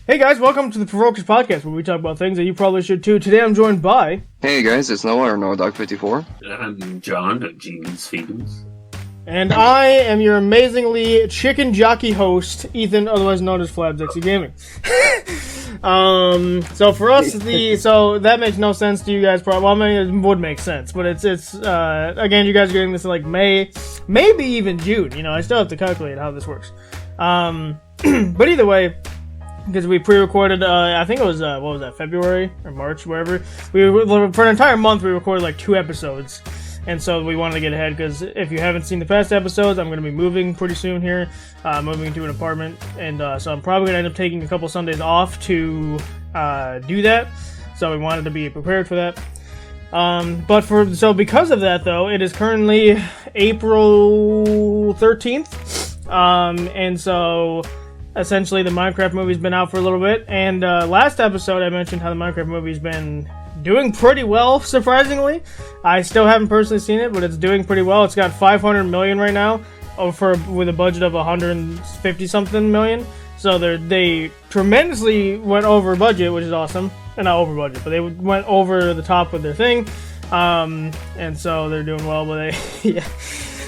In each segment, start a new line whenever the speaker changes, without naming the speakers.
Hey guys, welcome to the Provokers Podcast, where we talk about things that you probably should too. Today I'm joined by...
Hey guys, it's Noah or Noah Dog 54.
I'm John of Jeans Feedings.
And I am your amazingly chicken jockey host, Ethan, otherwise known as Flabsexy Gaming. So for us, so that makes no sense to you guys, probably. Well, I mean, it would make sense, but it's again, you guys are getting this in like May, maybe even June, you know, I still have to calculate how this works. But either way, because we pre-recorded, I think it was, what was that, February or March, wherever. For an entire month, we recorded like 2 episodes. And so we wanted to get ahead, because if you haven't seen the past episodes, I'm going to be moving pretty soon here, moving into an apartment. And so I'm probably going to end up taking a couple Sundays off to do that. So we wanted to be prepared for that. So because of that, though, it is currently April 13th. And so... essentially, the Minecraft movie's been out for a little bit, and last episode I mentioned how the Minecraft movie's been doing pretty well, surprisingly. I still haven't personally seen it, but it's doing pretty well. It's got 500 million right now, with a budget of 150-something million. So they tremendously went over budget, which is awesome. Not over budget, but they went over the top with their thing. And so they're doing well, but they... yeah.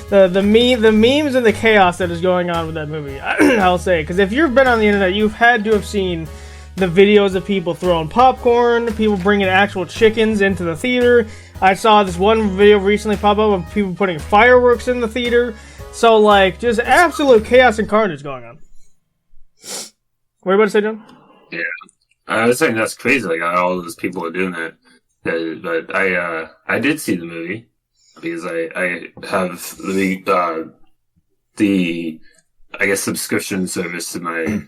The memes and the chaos that is going on with that movie, I'll say, because if you've been on the internet, you've had to have seen the videos of people throwing popcorn, people bringing actual chickens into the theater. I saw this one video recently pop up of people putting fireworks in the theater. So, like, just absolute chaos and carnage going on. What are you about to say, John?
Yeah, I was saying that's crazy. Like all those people are doing that. But I did see the movie. Because I have the I guess subscription service to my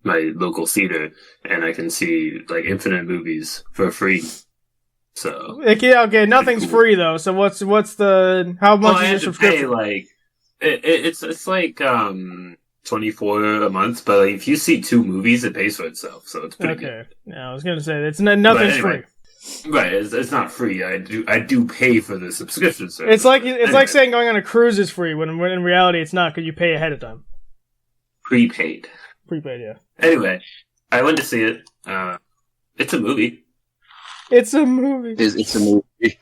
my local theater, and I can see like infinite movies for free. So
okay, nothing's cool. Free though. So what's the how much is your subscription?
Pay, like it's like 24 a month, but like, if you see 2 movies, it pays for itself. So it's pretty good.
Yeah, I was gonna say nothing's free.
Right, it's not free. I do pay for the subscription service.
It's like saying going on a cruise is free when in reality it's not, because you pay ahead of time.
Prepaid,
yeah.
Anyway, I went to see it. It's a movie.
It's a movie.
It's a movie.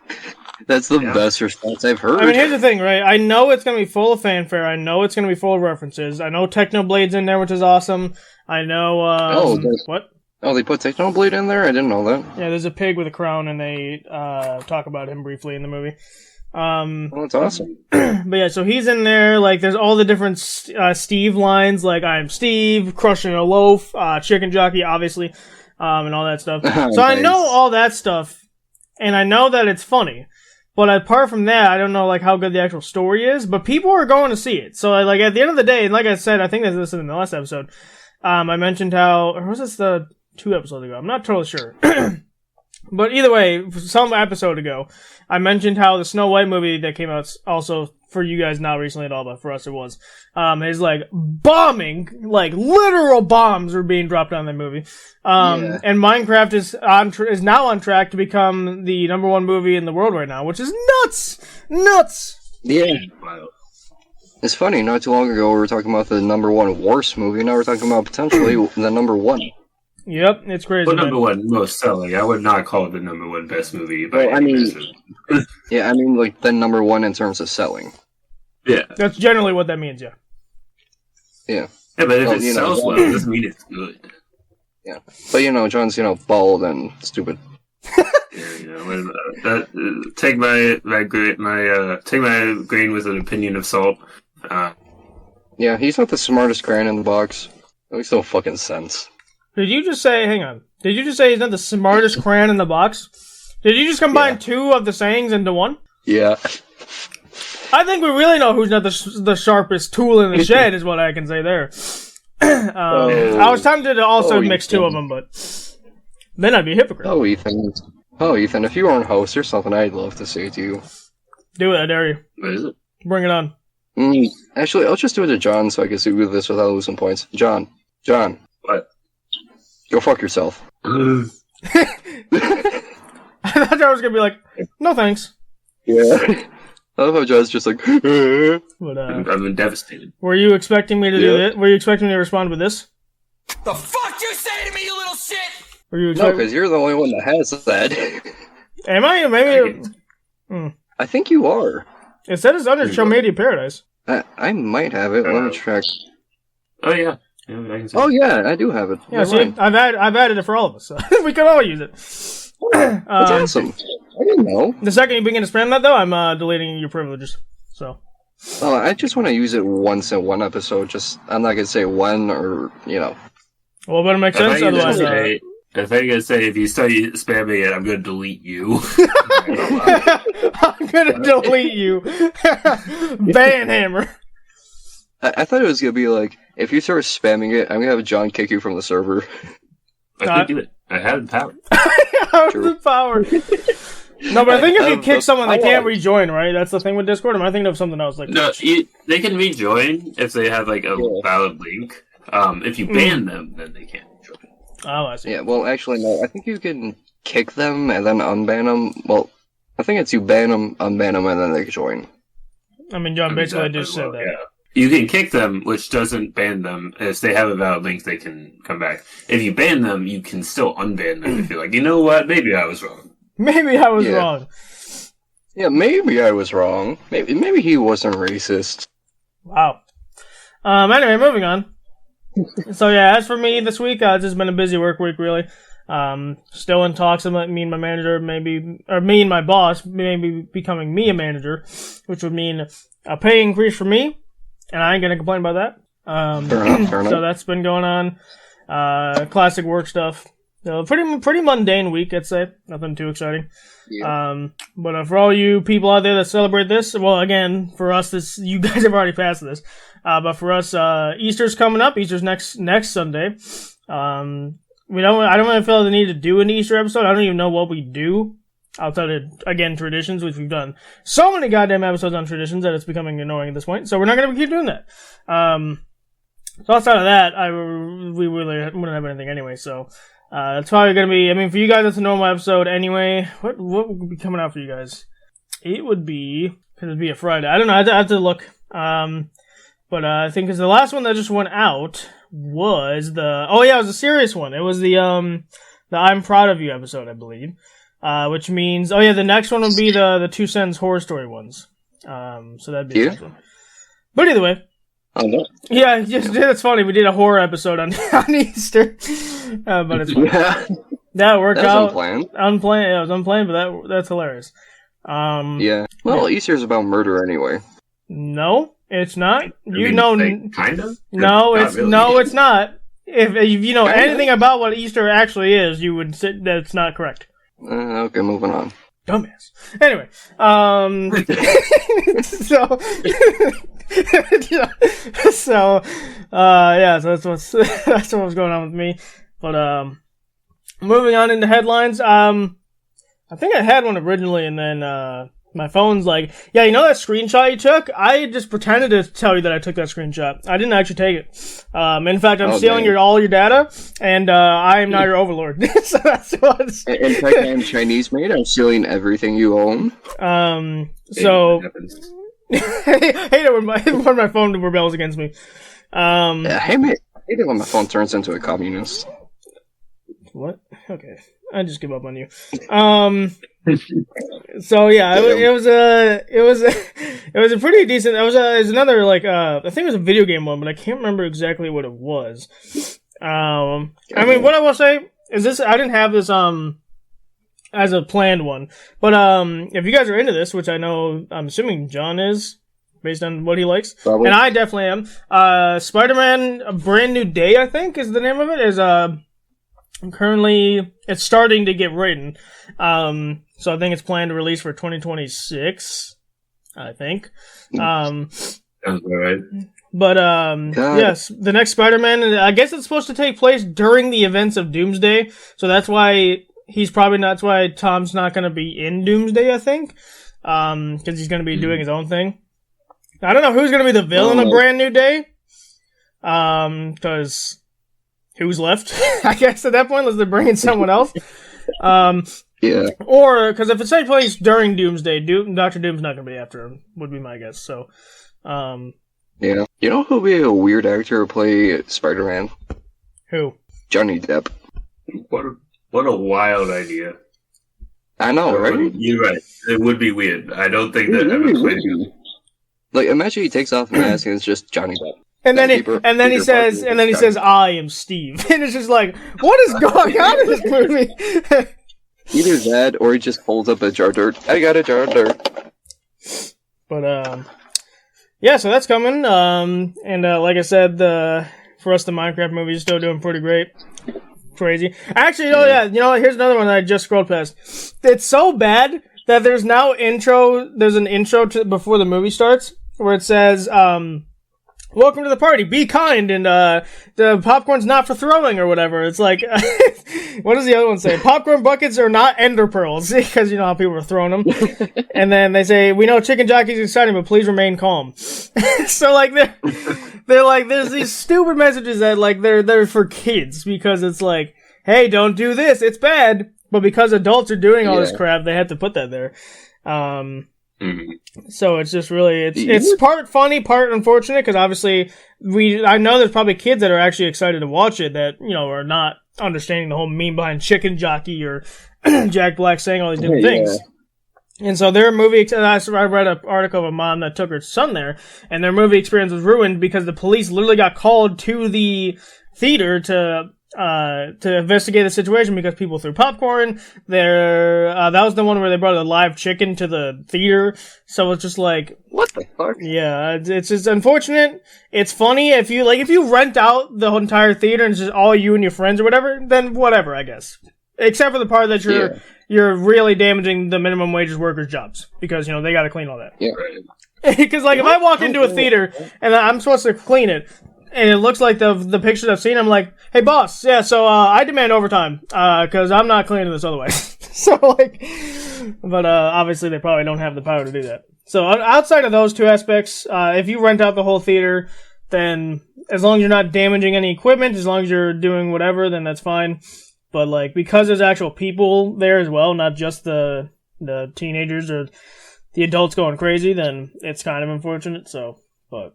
That's the best response I've heard.
I mean, here's the thing, right? I know it's going to be full of fanfare. I know it's going to be full of references. I know Technoblade's in there, which is awesome. I know, what?
Oh, they put Technoblade in there? I didn't know that.
Yeah, there's a pig with a crown, and they talk about him briefly in the movie.
That's awesome.
But yeah, so he's in there. Like, there's all the different Steve lines, like I'm Steve, crushing a loaf, chicken jockey, obviously, and all that stuff. So nice. I know all that stuff, and I know that it's funny. But apart from that, I don't know like how good the actual story is. But people are going to see it. So like at the end of the day, and like I said, I think this is in the last episode. I mentioned how, or was this the 2 episodes ago? I'm not totally sure. But either way, some episode ago, I mentioned how the Snow White movie that came out, also for you guys not recently at all, but for us it was, is like bombing, like literal bombs were being dropped on that movie. And Minecraft is now on track to become the #1 movie in the world right now, which is nuts.
Yeah. It's funny, not too long ago we were talking about the #1 worst movie, now we're talking about potentially the #1.
Yep, it's crazy.
But #1 most selling, I would not call it the #1 best movie. Well, I mean,
yeah, I mean like the #1 in terms of selling.
Yeah,
that's generally what that means. Yeah.
Yeah, but if it sells well, it doesn't mean it's good.
Yeah, but John's bald and stupid.
Yeah, take my grain with an opinion of salt.
Yeah, he's not the smartest grain in the box. That makes no fucking sense.
Did you just say, hang on, did you just say he's not the smartest crayon in the box? Did you just combine 2 of the sayings into one?
Yeah.
I think we really know who's not the sharpest tool in the shed, is what I can say there. I was tempted to also mix 2 of them, but then I'd be a hypocrite.
Oh, Ethan, if you weren't host, there's something I'd love to say to you.
Do it, I dare you.
What is it?
Bring it on.
Actually, I'll just do it to John so I can do this without losing points. John.
What?
Go fuck yourself.
I thought I was gonna be like, no thanks.
Yeah. I love how John's just like,
but,
I've been devastated.
Were you expecting me to do it? Were you expecting me to respond with this?
The fuck you say to me, you little shit?
Are you
No, because you're the only one that has that.
Am I? Maybe.
I think you are.
It said it's under Show Media Paradise.
I might have it. Let me check.
Oh yeah. Yeah, I can see
Oh yeah, I do have it.
Yeah,
Never
see,
mind.
I've added it for all of us, so we can all use it.
That's awesome. I didn't know.
The second you begin to spam that, though, I'm deleting your privileges. So.
I just want to use it once in one episode. I'm not gonna say when or
Well, but it makes sense. Otherwise,
if I gonna say if you start spamming it, I'm gonna delete you.
I'm gonna delete you. Banhammer.
I thought it was gonna be like if you start spamming it, I'm gonna have John kick you from the server.
I can do it. I have the power.
I have the power. No, but I think if you kick someone, they can't rejoin, right? That's the thing with Discord. Am I thinking of something else like
No,
that?
they can rejoin if they have like a valid link. If you ban them, then they can't rejoin.
Oh, I see.
Yeah, well, actually, no. I think you can kick them and then unban them. Well, I think it's you ban them, unban them, and then they can join.
I mean, John, basically, I just said that.
Yeah. You can kick them, which doesn't ban them. If they have a valid link, they can come back. If you ban them, you can still unban them if you're like, you know what, maybe I was wrong.
Maybe I was wrong.
Yeah, maybe I was wrong. Maybe he wasn't racist.
Wow. Anyway, moving on. So yeah, as for me this week, it's just been a busy work week, really. Still in talks about me and my manager, me and my boss, maybe becoming me a manager, which would mean a pay increase for me, and I ain't gonna complain about that.
Fair enough.
So that's been going on. Classic work stuff. Pretty mundane week, I'd say. Nothing too exciting.
Yeah.
But for all you people out there that celebrate this, well, again, for us, you guys have already passed this. But for us, Easter's coming up. Easter's next Sunday. I don't really feel the need to do an Easter episode. I don't even know what we do outside of, again, traditions, which we've done so many goddamn episodes on traditions that it's becoming annoying at this point. So we're not going to keep doing that. So outside of that, we really wouldn't have anything anyway. So it's probably going to be, I mean, for you guys, it's a normal episode anyway. What would be coming out for you guys? It would be, because it'd be a Friday. I don't know. I have to look. But I think because the last one that just went out was it was a serious one. It was the I'm Proud of You episode, I believe. Which means, the next one would be the 2 Cents horror story ones. So that'd be the next one. But either way.
Oh, no.
Yeah, it's funny. We did a horror episode on Easter. But it's fine.
Yeah.
That worked out.
Unplanned.
It was unplanned, but that's hilarious.
Yeah. Well, Easter's about murder anyway.
No, it's not.
Kind of.
No, it's not. If you know
Kinda?
anything about what Easter actually is, you would say that's not correct.
Okay, moving on.
Dumbass. Anyway, so that's what's going on with me. But moving on into headlines. I think I had one originally, and then my phone's like, yeah, you know that screenshot you took? I just pretended to tell you that I took that screenshot. I didn't actually take it. In fact, I'm stealing all your data, and I am not your overlord. So that's what's...
In fact, I'm Chinese made. I'm stealing everything you own.
So... I hate it when my phone rebels against me.
I hate it when my phone turns into a communist.
What? Okay. I just give up on you. So yeah, it was a pretty decent. It was another I think it was a video game one, but I can't remember exactly what it was. I mean, what I will say is this: I didn't have this as a planned one, but if you guys are into this, which I'm assuming John is, based on what he likes,
Probably.
and I definitely am. Spider-Man: A Brand New Day, I think, is the name of it. Is currently, it's starting to get written. So I think it's planned to release for 2026. I think.
Sounds alright.
But, yes, the next Spider-Man, I guess it's supposed to take place during the events of Doomsday. So that's why that's why Tom's not going to be in Doomsday, I think. Cause he's going to be doing his own thing. I don't know who's going to be the villain of Brand New Day. Cause who's left? I guess at that point, unless they're bringing someone else.
Yeah.
Or, because if it's taking place during Doomsday, Dr. Doom's not going to be after him, would be my guess. So,
yeah. You know who would be a weird actor to play Spider-Man?
Who?
Johnny Depp.
What a wild idea.
I know, right?
You're right. It would be weird. I don't think that ever played him.
Like, imagine he takes off the mask and it's just Johnny Depp.
And then he says, "I am Steve," and it's just like, what is going on in this movie?
Either that, or he just holds up a jar of dirt. I got a jar of dirt.
But yeah, so that's coming. And like I said, for us, the Minecraft movie is still doing pretty great. Crazy. Actually, here's another one that I just scrolled past. It's so bad that there's an intro before the movie starts where it says, welcome to the party, be kind, and the popcorn's not for throwing or whatever. It's like, what does the other one say? Popcorn buckets are not ender pearls, because you know how people are throwing them. And then they say, we know chicken jockey's exciting, but please remain calm. So like they're like, there's these stupid messages that like they're for kids, because it's like, hey, don't do this, it's bad. But because adults are doing all this crap, they have to put that there. So it's just really, it's part funny, part unfortunate, because obviously I know there's probably kids that are actually excited to watch it that, you know, are not understanding the whole meme behind chicken jockey or Jack Black saying all these different things. And so their movie, I read an article of a mom that took her son there, and their movie experience was ruined because the police literally got called to the theater to investigate the situation because people threw popcorn. That was the one where they brought a live chicken to the theater. So it's just like,
what the fuck?
Yeah, it's just unfortunate. It's funny if you rent out the whole entire theater and it's just all you and your friends or whatever, then whatever, I guess. Except for the part that you're really damaging the minimum wages workers' jobs, because, you know, they gotta clean all that.
Yeah.
Because, like, if I walk into a theater and I'm supposed to clean it, and it looks like the pictures I've seen, I'm like, hey, boss, yeah, so I demand overtime, because I'm not cleaning this otherwise. So, like, but obviously they probably don't have the power to do that. So, outside of those two aspects, if you rent out the whole theater, then as long as you're not damaging any equipment, as long as you're doing whatever, then that's fine. But, like, because there's actual people there as well, not just the teenagers or the adults going crazy, then it's kind of unfortunate, so, but.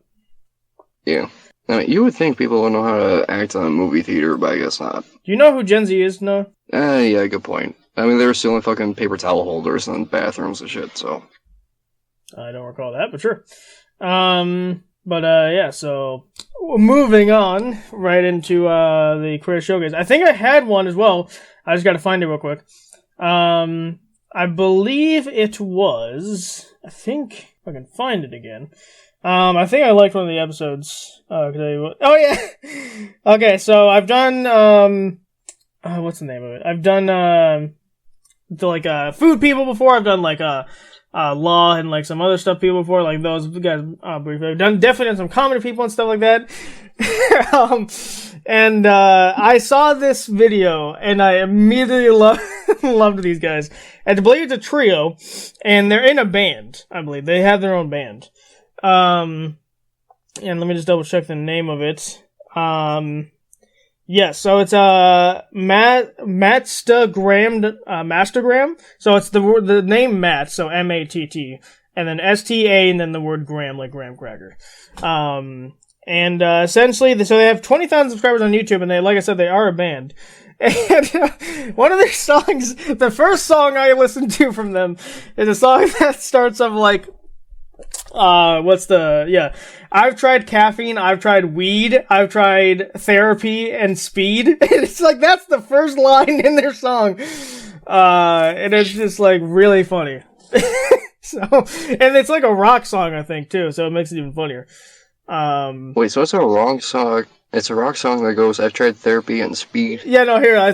Yeah. I mean, you would think people would know how to act on a movie theater, but I guess not.
Do you know who Gen Z is, Noah?
Yeah, good point. I mean, they were stealing fucking paper towel holders in bathrooms and shit, so.
I don't recall that, but sure. Yeah, so moving on right into the Career Showcase. I think I had one as well. I just got to find it real quick. I believe it was. I think if I can find it again. I think I liked one of the episodes. Oh yeah. Okay, so I've done what's the name of it? I've done food people before. I've done law and like some other stuff people before, like those guys briefly. I've definitely done some comedy people and stuff like that. I saw this video and I immediately loved these guys. I believe it's a trio, and they're in a band. I believe they have their own band. And let me just double check the name of it. Yes, so it's Mastagram. So it's the name Matt, so M-A-T-T, and then S-T-A, and then the word Graham, like graham cracker. Essentially, so they have 20,000 subscribers on YouTube, and like I said, they are a band. And one of their songs, the first song I listened to from them, is a song that starts off like, I've tried caffeine, I've tried weed, I've tried therapy and speed. And it's like, that's the first line in their song. And it's just like really funny. So, and it's like a rock song, I think, too, so it makes it even funnier.
Wait, so it's a wrong song? It's a rock song that goes, I've tried therapy and speed?
Yeah, no, here,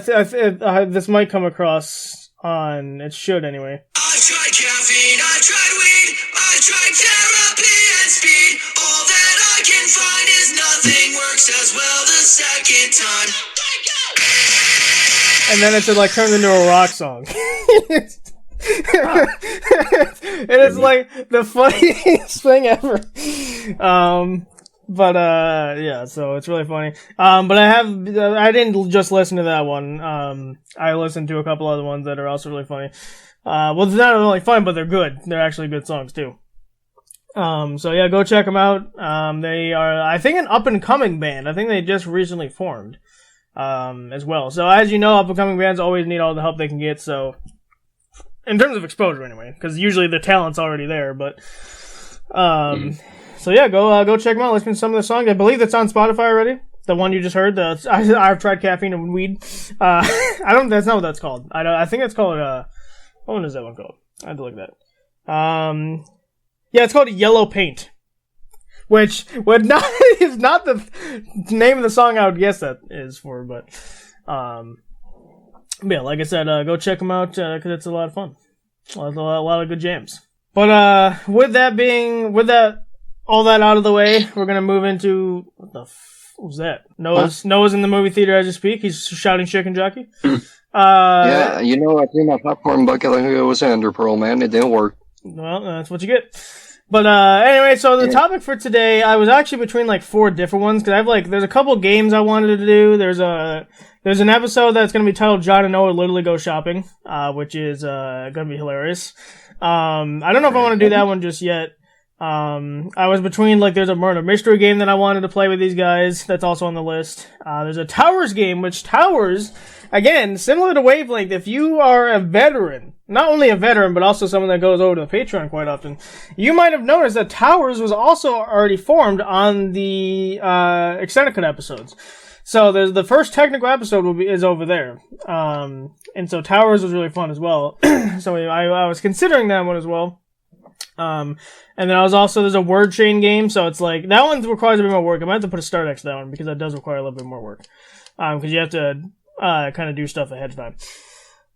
this might come across on, it should anyway.
I've tried caffeine, I've tried weed, I've tried therapy and speed. All that I can find is nothing works as well the second time.
And then it like turns into a rock song. And it's like the funniest thing ever. Yeah, so it's really funny. But I didn't just listen to that one. I listened to a couple other ones that are also really funny. Well, they're not only fun, but they're good. They're actually good songs too. So yeah, go check them out. They are, I think, an up and coming band. I think they just recently formed. as well. So as you know, up-and-coming bands always need all the help they can get, so in terms of exposure anyway, because usually the talent's already there, but so yeah, go check them out, listen to some of the songs. I believe it's on Spotify already. The one you just heard, I've tried caffeine and weed. That's not what that's called. I think it's called, what one is that one called? I had to look at that. Yeah, it's called Yellow Paint. Which is not the name of the song I would guess that is for, but yeah, like I said, go check them out, because it's a lot of fun. A lot of good jams. But, with all that out of the way, we're gonna move into, what was that? Noah's in the movie theater as you speak. He's shouting chicken jockey.
Yeah, I threw my popcorn bucket like it was Ender Pearl, man. It didn't work. Well,
that's what you get. But anyway, so the topic for today, I was actually between like 4 different ones, because there's a couple games I wanted to do. There's an episode that's going to be titled John and Noah Literally Go Shopping, which is going to be hilarious. I don't know if I want to do that one just yet. I was between, there's a murder mystery game that I wanted to play with these guys. That's also on the list. There's a Towers game, which Towers, again, similar to Wavelength, if you are a veteran, not only a veteran, but also someone that goes over to the Patreon quite often, you might have noticed that Towers was also already formed on the, Extended Cut episodes. So there's the first technical episode is over there. And so Towers was really fun as well. So I was considering that one as well. And then there's a word chain game, so it's that one requires a bit more work. I might have to put a start next to that one, because that does require a little bit more work. Because you have to, kind of do stuff ahead of time.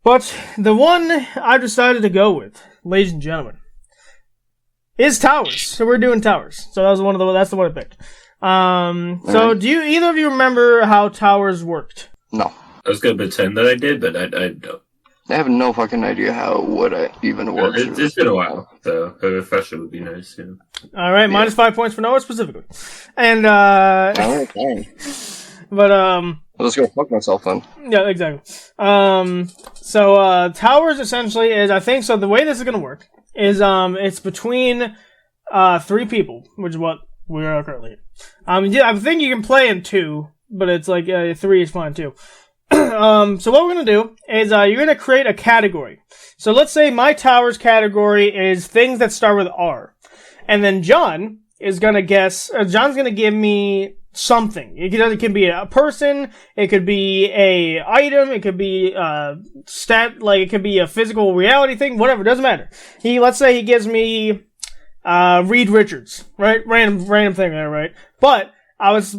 But the one I decided to go with, ladies and gentlemen, is Towers. So we're doing Towers. So that's the one I picked. So do either of you remember how Towers worked?
No.
I was gonna pretend that I did, but I don't.
I have no fucking idea how it would even work.
It's been a while, so a refresher would be nice. Yeah.
All right, minus 5 points for Noah specifically, and
okay.
But
I'll just go fuck myself then.
Yeah, exactly. So Towers essentially is, I think, so the way this is gonna work is it's between 3 people, which is what we are currently. Yeah, I think you can play in 2, but it's 3 is fine too. So what we're going to do is, you're going to create a category. So let's say my Towers category is things that start with R. And then John is going to John's going to give me something. It can be a person, it could be a item, it could be it could be a physical reality thing, whatever, doesn't matter. Let's say he gives me, Reed Richards, right? Random thing there, right? But,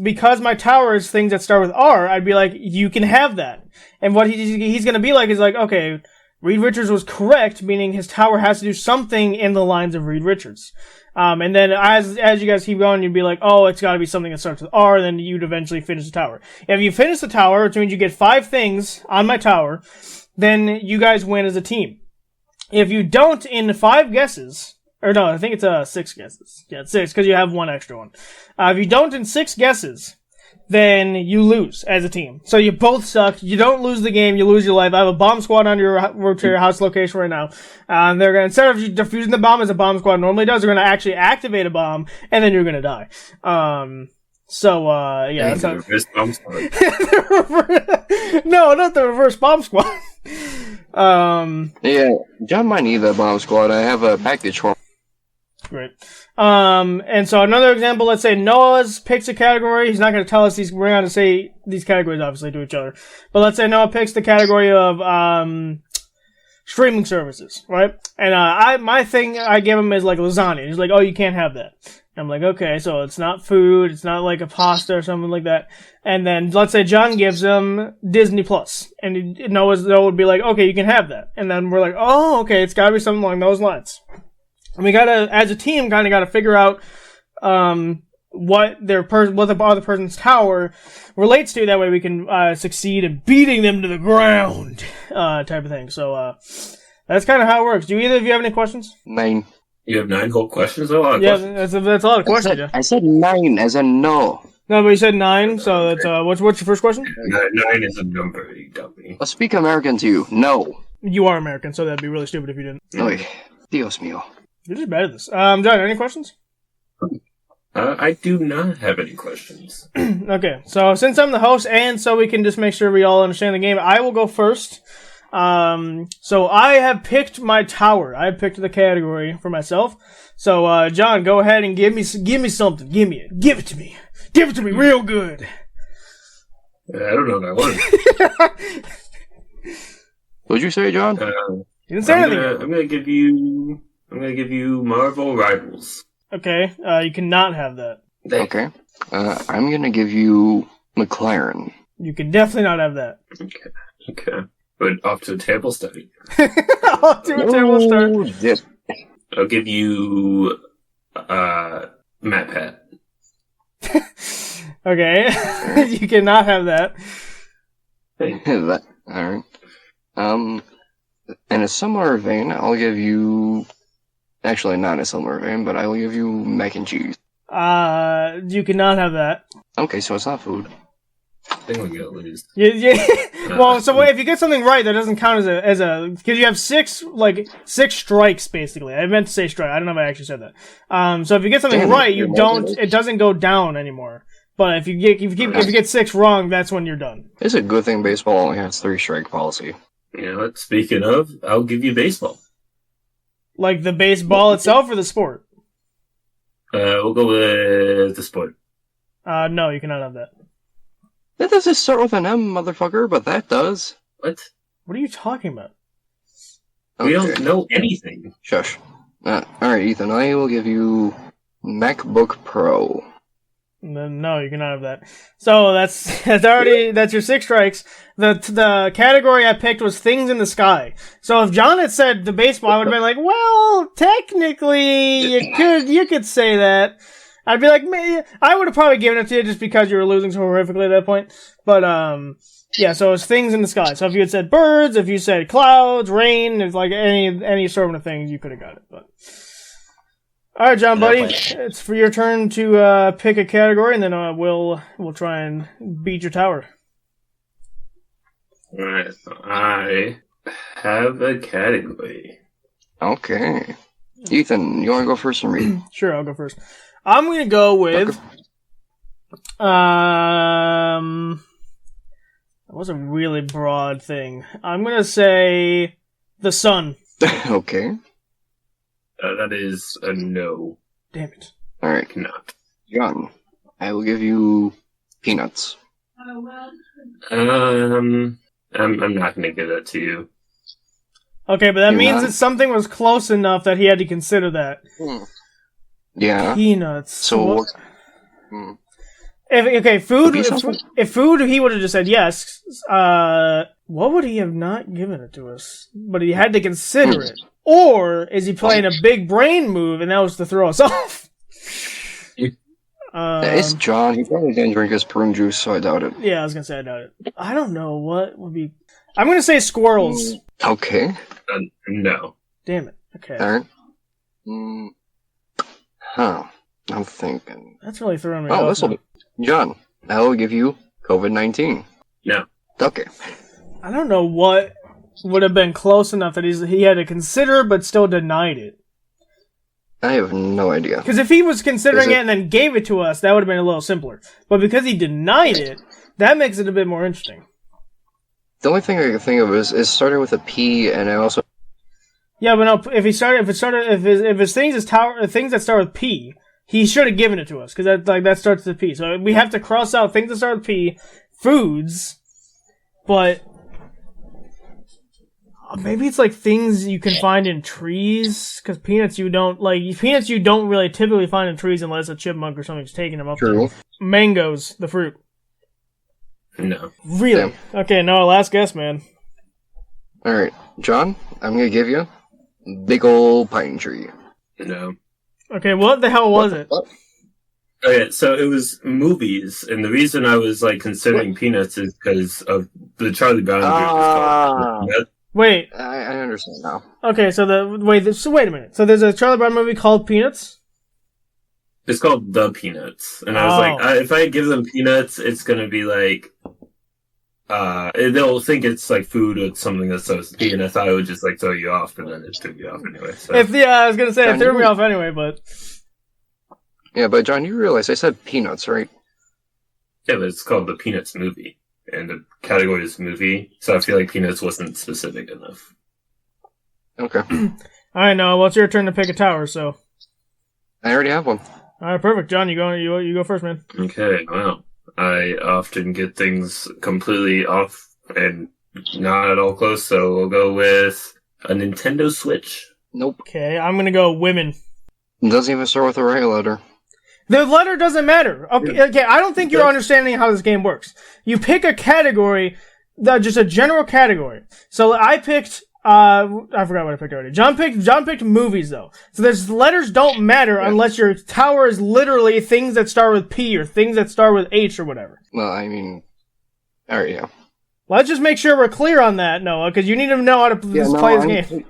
because my Tower is things that start with R, I'd be like, you can have that. And what he's gonna be is okay, Reed Richards was correct, meaning his Tower has to do something in the lines of Reed Richards. And then as you guys keep going, you'd be like, oh, it's gotta be something that starts with R, then you'd eventually finish the Tower. If you finish the Tower, which means you get 5 things on my Tower, then you guys win as a team. If you don't in 5 guesses, or no, I think it's 6 guesses. Yeah, it's 6, because you have 1 extra one. If you don't in 6 guesses, then you lose as a team. So you both suck. You don't lose the game, you lose your life. I have a bomb squad on your house location right now. They're gonna, instead of defusing the bomb as a bomb squad normally does, they're gonna actually activate a bomb, and then you're gonna die. Yeah, that's how...
reverse bomb squad.
No, not the reverse bomb squad.
Yeah, John might need that bomb squad. I have a package for him.
Great. And so another example, let's say Noah's picks a category. He's not going to tell us we're going to say these categories obviously to each other. But let's say Noah picks the category of, streaming services, right? And, my thing I give him is lasagna. He's like, oh, you can't have that. I'm like, okay, so it's not food, it's not a pasta or something like that. And then, let's say John gives him Disney Plus. And Noah would be like, okay, you can have that. And then we're like, oh, okay, it's gotta be something along those lines. And we gotta, as a team, kinda gotta figure out, what the other person's Tower relates to. That way we can, succeed in beating them to the ground, type of thing. So, that's kinda how it works. Do either of you have any questions?
9.
You have 9 whole questions? A lot of questions.
That's a lot of questions, yeah.
I said 9 as in no.
No, but you said 9, so that's, what's your first question?
9 is a number, you dummy.
I'll speak American to you. No.
You are American, so that'd be really stupid if you didn't.
Oy. Dios mío.
You're just bad at this. John, any questions?
I do not have any questions.
Okay, so since I'm the host, and so we can just make sure we all understand the game, I will go first. So I have picked my tower. I have picked the category for myself. So, John, go ahead and give me something. Give me it. Give it to me. Give it to me real good.
I don't know if I want.
What'd you say, John?
You didn't say anything.
I'm gonna give you Marvel Rivals.
Okay, you cannot have that.
Okay. I'm gonna give you McLaren.
You can definitely not have that.
Okay. But off to a table study.
Off to a table start.
Yes.
I'll give you Matt Pat.
Okay, you cannot have that.
Alright. In a similar vein, I'll give you... Actually, not in a similar vein, but I'll give you mac and cheese.
You cannot have that.
Okay, so it's not food.
I think we got lose.
Yeah. Well, so if you get something right, that doesn't count as a because you have six strikes basically. I meant to say strike. I don't know if I actually said that. So if you get something right, you don't. It doesn't go down anymore. But if you get 6 wrong, that's when you're done.
It's a good thing baseball only has 3 strike policy.
You know what? Speaking of, I'll give you baseball.
Like the baseball itself or the sport?
We'll go with the sport.
No, you cannot have that.
That doesn't start with an M, motherfucker, but that does.
What?
What are you talking about?
We don't know anything.
Shush. Alright, Ethan, I will give you MacBook Pro.
No, you cannot have that. So that's your 6 strikes. The category I picked was things in the sky. So if John had said the baseball, I would have been like, well, technically you could say that. I'd be like, I would have probably given it to you just because you were losing so horrifically at that point. But yeah, so it's things in the sky. So if you had said birds, if you said clouds, rain, if like any sort of things, you could have got it. But all right, John, buddy, it's for your turn to pick a category, and then we'll try and beat your tower.
All right, I have a category.
Okay. Ethan, you want to go first or me?
Sure, I'll go first. I'm going to go with... that was a really broad thing. I'm going to say the sun.
Okay.
That is a no.
Damn it.
Alright.
Not.
John, I will give you peanuts.
I'm not going to give that to you.
Okay, but that
You're
means
not?
that something was close enough that he had to consider that.
Yeah.
Peanuts.
So,
food.
Be something.
If food, he would have just said yes. What would he have not given it to us? But he had to consider it. Or is he playing a big brain move, and that was to throw us off?
It's John. He probably didn't drink his prune juice, so I doubt it.
Yeah, I was gonna say I doubt it. I don't know what would be. I'm gonna say squirrels.
Okay.
No.
Damn it. Okay.
Alright. I'm thinking.
That's really throwing me
Oh,
off.
this will be. John, I will give you COVID-19.
No.
Okay.
I don't know what would have been close enough that he had to consider, but still denied it.
I have no idea.
Because if he was considering it and then gave it to us, that would have been a little simpler. But because he denied it, that makes it a bit more interesting.
The only thing I can think of is started with a P, and I also.
Yeah, but no. If his things that start with P, he should have given it to us because that starts with P. So we have to cross out things that start with P, foods, but maybe it's like things you can find in trees because peanuts you don't really typically find in trees unless a chipmunk or something's taking them up.
True.
There. Mangoes, the fruit.
No.
Really?
Yeah.
Okay, no, last guess, man.
Alright, John, I'm gonna give you big ol' pine tree.
No.
Okay, what the hell was it?
What?
Okay, so it was movies, and the reason I was considering Peanuts is because of the Charlie Brown movie.
Wait.
I understand now.
Okay, so wait a minute. So there's a Charlie Brown movie called Peanuts?
It's called The Peanuts, and I was like, if I give them peanuts, it's gonna be like, they'll think it's like food or something that's supposed to be, and I thought it would just throw you off, but then it threw you off anyway. So.
I was gonna say it threw me off anyway, but
Yeah, but John, you realize I said Peanuts, right?
Yeah, but it's called the Peanuts movie, and the category is movie, so I feel like Peanuts wasn't specific enough.
Okay.
Alright, Noah, well, it's your turn to pick a tower, so.
I already have one.
Alright, perfect. John, you go first, man.
Okay, well, I often get things completely off and not at all close, so we'll go with a Nintendo Switch.
Nope.
Okay, I'm gonna go women.
It doesn't even start with the right letter.
The letter doesn't matter. Okay, I don't think you're understanding how this game works. You pick a category, just a general category. So I picked, I forgot what I picked already. John picked movies though. So there's letters don't matter unless your tower is literally things that start with P or things that start with H or whatever.
Well, I mean, alright, yeah.
Let's just make sure we're clear on that, Noah, because you need to know how to play this game.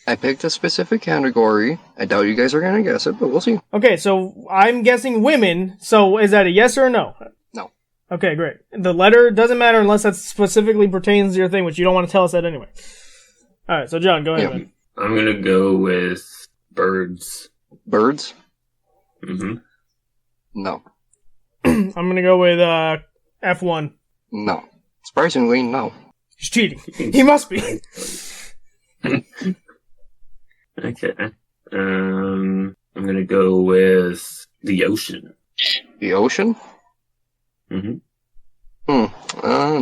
I picked a specific category. I doubt you guys are going to guess it, but we'll see.
Okay, so I'm guessing women. So is that a yes or a no?
No.
Okay, great. The letter doesn't matter unless that specifically pertains to your thing, which you don't want to tell us that anyway. All right, so John, go ahead, man.
I'm going to go with birds.
Birds?
Mm-hmm.
No.
I'm going to go with F1.
No. Surprisingly, no.
He's cheating. He must be.
Okay. I'm gonna go with the ocean.
The ocean?
Mm-hmm.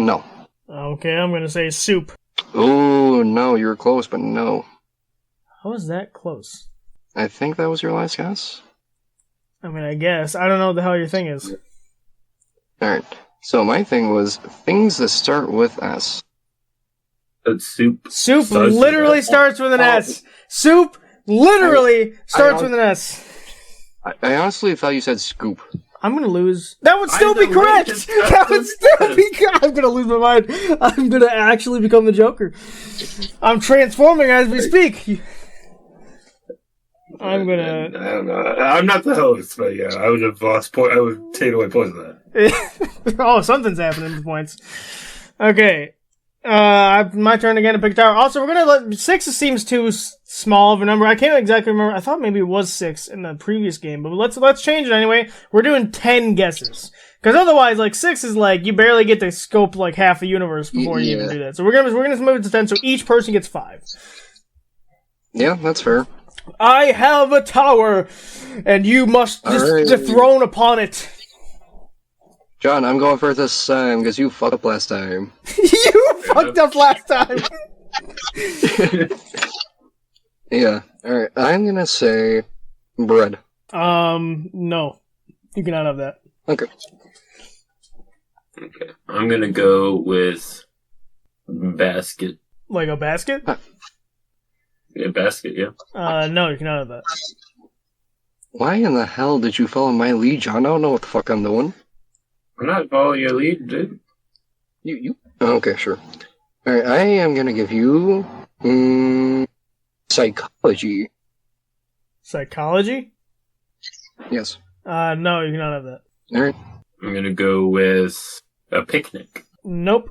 No.
Okay, I'm gonna say soup.
Oh, no, you were close, but no.
How is that close?
I think that was your last guess.
I mean, I guess. I don't know what the hell your thing is.
Alright. So my thing was things that start with S.
Soup.
Soup literally starts with an S. Soup literally starts with an S.
I honestly thought you said scoop.
I'm gonna lose. That would still be correct. That would still be correct. I'm gonna lose my mind. I'm gonna actually become the Joker. I'm transforming as we speak. I'm gonna.
I don't know. I'm not the host, but yeah, I would have lost point. I would take away points of that.
Oh, something's happening with points. Okay. My turn again to pick a tower. Also, we're gonna let 6 seems too small of a number. I can't exactly remember. I thought maybe it was 6 in the previous game, but let's change it anyway. We're doing 10 guesses because otherwise, like 6 is like you barely get to scope like half the universe before you even do that. So we're gonna move it to 10. So each person gets 5.
Yeah, that's fair.
I have a tower, and you must dethrone upon it.
John, I'm going for this time because you fucked up last time.
You fucked up last time.
Yeah. Alright, I'm gonna say bread.
No. You cannot have that.
Okay.
Okay. I'm gonna go with basket.
Like a basket?
Yeah, basket, yeah.
No, you cannot have that.
Why in the hell did you follow my lead, John? I don't know what the fuck I'm doing.
I'm not following your lead, dude.
You? Okay, sure. Alright, I am gonna give you... psychology.
Psychology?
Yes.
No, you cannot have that.
Alright.
I'm gonna go with a picnic.
Nope.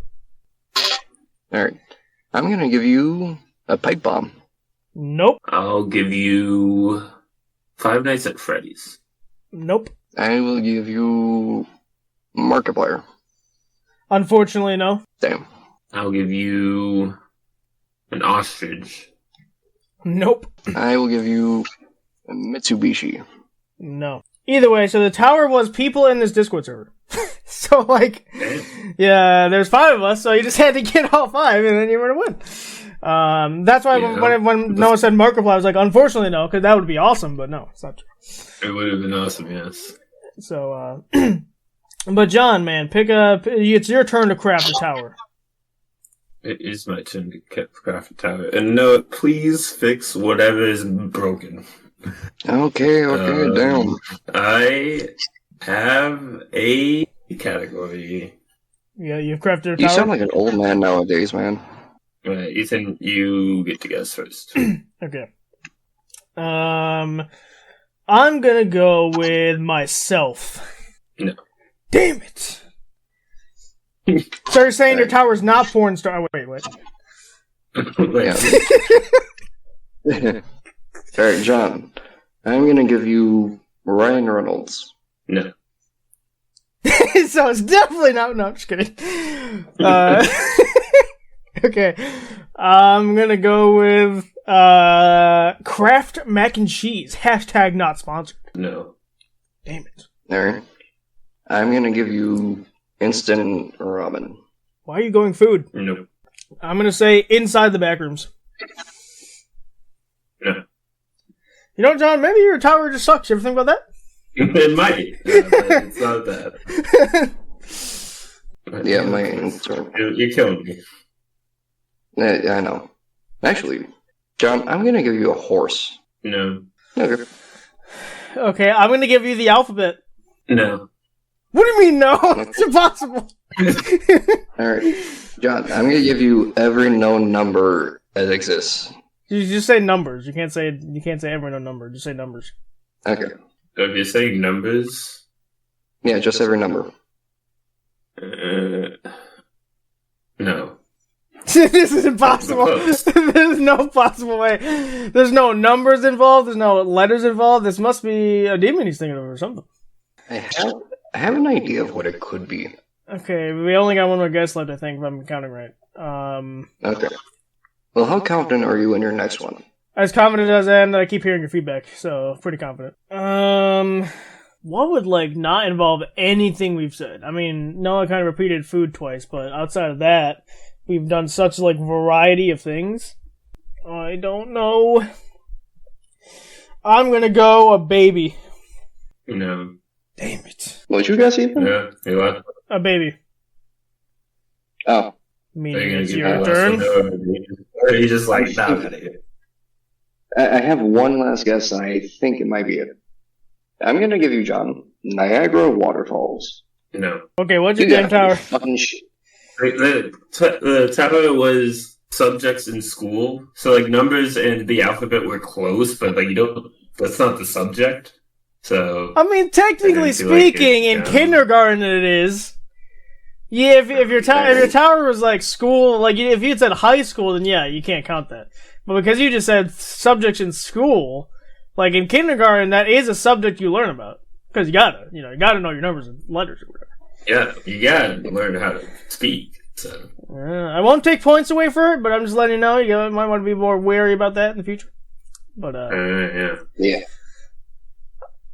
Alright. I'm gonna give you a pipe bomb.
Nope.
I'll give you Five Nights at Freddy's.
Nope.
I will give you Markiplier.
Unfortunately, no.
Damn.
I'll give you an ostrich.
Nope.
I will give you a Mitsubishi.
No. Either way, so the tower was people in this Discord server. So, like, yeah, there's 5 of us, so you just had to get all 5, and then you were to win. That's why when Noah said Markiplier, I was like, unfortunately, no, because that would be awesome, but no, it's not true.
It would have been awesome, yes.
So, but John, man, it's your turn to craft a tower.
It is my turn to craft a tower. And Noah, please fix whatever is broken.
Okay, down.
I have a category.
Yeah, you've crafted a tower?
You sound like an old man nowadays, man.
Right, Ethan, you get to guess first.
Okay. I'm gonna go with myself.
No.
Damn it! So you're saying your tower's not porn star? Wait.
Yeah. Alright, John. I'm gonna give you Ryan Reynolds.
No.
So it's definitely not. No, I'm just kidding. Okay. I'm gonna go with Kraft mac and cheese. Hashtag not sponsored.
No.
Damn it.
Alright. I'm gonna give you instant ramen.
Why are you going food?
No.
I'm gonna say inside the back rooms.
No.
You know, John, maybe your tower just sucks. You ever think about that?
It might. But it's not that.
Yeah,
You're killing me.
Yeah, I know. Actually, John, I'm gonna give you a horse.
No.
Okay.
Okay, I'm gonna give you the alphabet.
No.
What do you mean no? It's impossible.
Alright. John, I'm gonna give you every known number that exists.
You just say numbers. You can't say every known number. Just say numbers.
Okay.
So if you're saying numbers,
Yeah, just every number.
no.
This is impossible. There's no possible way. There's no numbers involved. There's no letters involved. This must be a demon he's thinking of or something.
I have an idea of what it could be.
Okay, we only got one more guess left, I think, if I'm counting right.
Okay. Well, how confident are you in your next one?
As confident as I am that I keep hearing your feedback, so pretty confident. What would, not involve anything we've said? I mean, Noah kind of repeated food twice, but outside of that, we've done such, variety of things. I don't know. I'm gonna go a baby.
No.
Damn it.
What'd you guys even?
Yeah. You what?
A baby.
Oh.
Meaning
Are
it's
you
your
gonna give me
turn.
the last one, or are you just like, nah, I'm out of here?
I have one last guess, and I think it might be it. I'm gonna give you, John, Niagara Waterfalls.
No.
Okay, what's your
You
damn
got
tower?
fucking shit.
The tower was subjects in school, so numbers and the alphabet were close, but you don't. That's not the subject. So
I mean, technically
I didn't feel like
speaking,
it,
in kindergarten it is. Yeah, if your tower was school, if you had said high school, then yeah, you can't count that. But because you just said subjects in school, in kindergarten, that is a subject you learn about because you gotta know your numbers and letters or whatever.
yeah, you gotta learn how to speak. So
I won't take points away for it, but I'm just letting you know you might want to be more wary about that in the future. But
Yeah.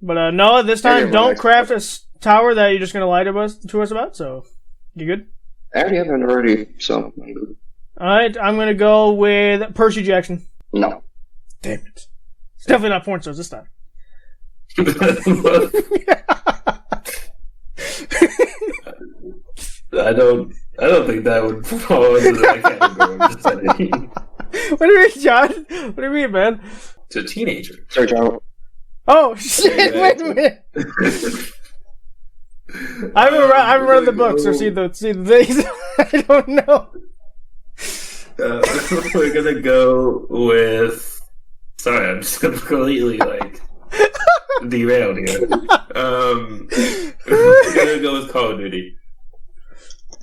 But Noah, this time
Okay,
don't
next
craft a tower that you're just gonna lie to us about. So you good?
I already have it already, so I'm good.
All right, I'm gonna go with Percy Jackson.
No.
Damn it! It's definitely not porn stars this time.
I don't think that would fall into that category. I'm just saying.
What do you mean, John? What do you mean, man?
It's a teenager.
Sorry, John.
Oh shit! Wait a minute. I haven't read the books or seen the things. I don't know.
We're gonna go with. Sorry, I'm just completely derailed here. We're gonna go with Call of Duty.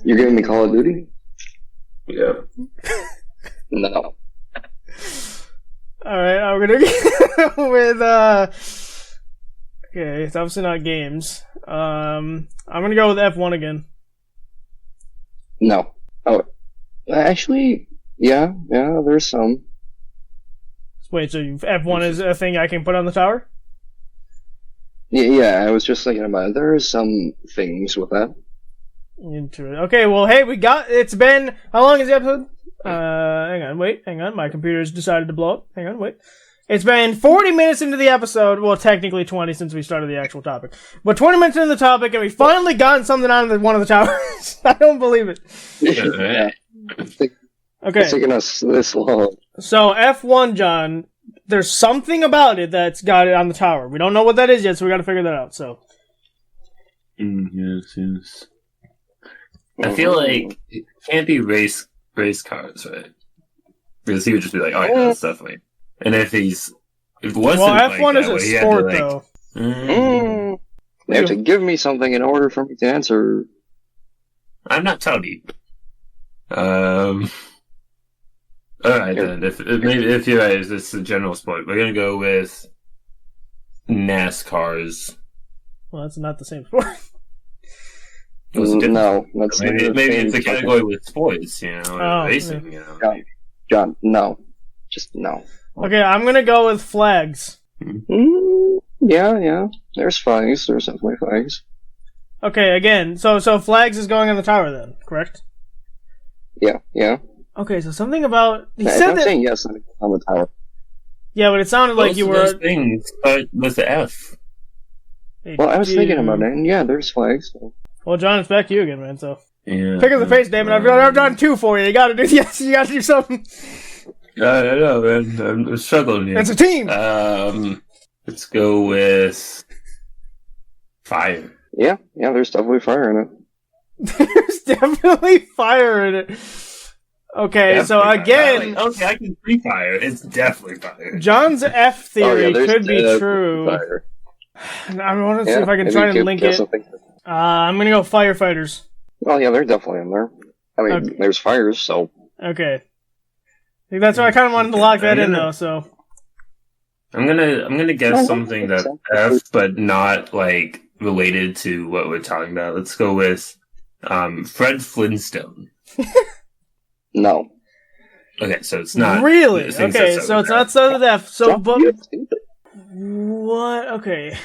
You're giving me Call of Duty?
Yeah.
No.
Alright, I'm gonna go with okay, it's obviously not games. I'm gonna go with F1 again.
No. Oh. Actually, yeah, there's some.
Wait, so F1 is a thing I can put on the tower?
Yeah, I was just thinking about it. There are some things with that.
Okay, well, hey, it's been, how long is the episode? Hang on, my computer's decided to blow up. Hang on, wait. It's been 40 minutes into the episode, well, technically 20 since we started the actual topic. But 20 minutes into the topic, and we finally gotten something out of one of the towers. I don't believe it.
Yeah.
Okay.
It's taking us this long.
So, F1, John, there's something about it that's got it on the tower. We don't know what that is yet, so we gotta figure that out, so.
Yes. I feel like it can't be race cars, right? Because he would just be like, oh yeah, that's definitely. And if it wasn't
F1 is a
he had
sport,
to,
though.
You have to give me something in order for me to answer.
I'm not telling you. Alright then, if you're right, it's a general sport. We're gonna go with NASCARs.
Well, that's not the same sport.
What's the difference?
No, that's
Maybe it's a
fucking-
category with sports, you know, or
Oh,
racing, you know.
John, no. Just no.
Okay, I'm gonna go with flags.
Yeah. There's flags. There's definitely flags.
Okay, again, so flags is going on the tower then, correct?
Yeah.
Okay, so something about he
If
said
I'm
that.
saying yes, I'm on the tower.
Yeah, but it sounded like
Both
you
of
were.
those things start with the F.
Well, I was thinking about it, and yeah, there's flags. So.
Well, John, it's back to you again, man. So
Yeah.
pick up the pace, Damon. I've done 2 for you. You gotta do You gotta do something.
I know, man. I'm struggling here.
It's a team.
Let's go with fire.
Yeah, there's definitely fire in it.
There's definitely fire in it. Okay, so
Definitely fire.
again,
Okay, I can free fire. It's definitely fire.
John's F theory
there's
could be true.
Fire.
I want to see
Yeah,
if I can
maybe
try and
give
link
us
it.
something.
I'm gonna go firefighters.
Well, yeah, they're definitely in there. I mean,
Okay.
there's fires, so
Okay. I think that's why I kind of wanted to lock that in, though. So
I'm gonna guess
No,
something
that
that
makes sense.
F, but not like related to what we're talking about. Let's go with Fred Flintstone.
no.
Okay, so it's not
really
things
okay.
that
So it's
start
not so with F. So,
John,
but
you're stupid.
what? Okay.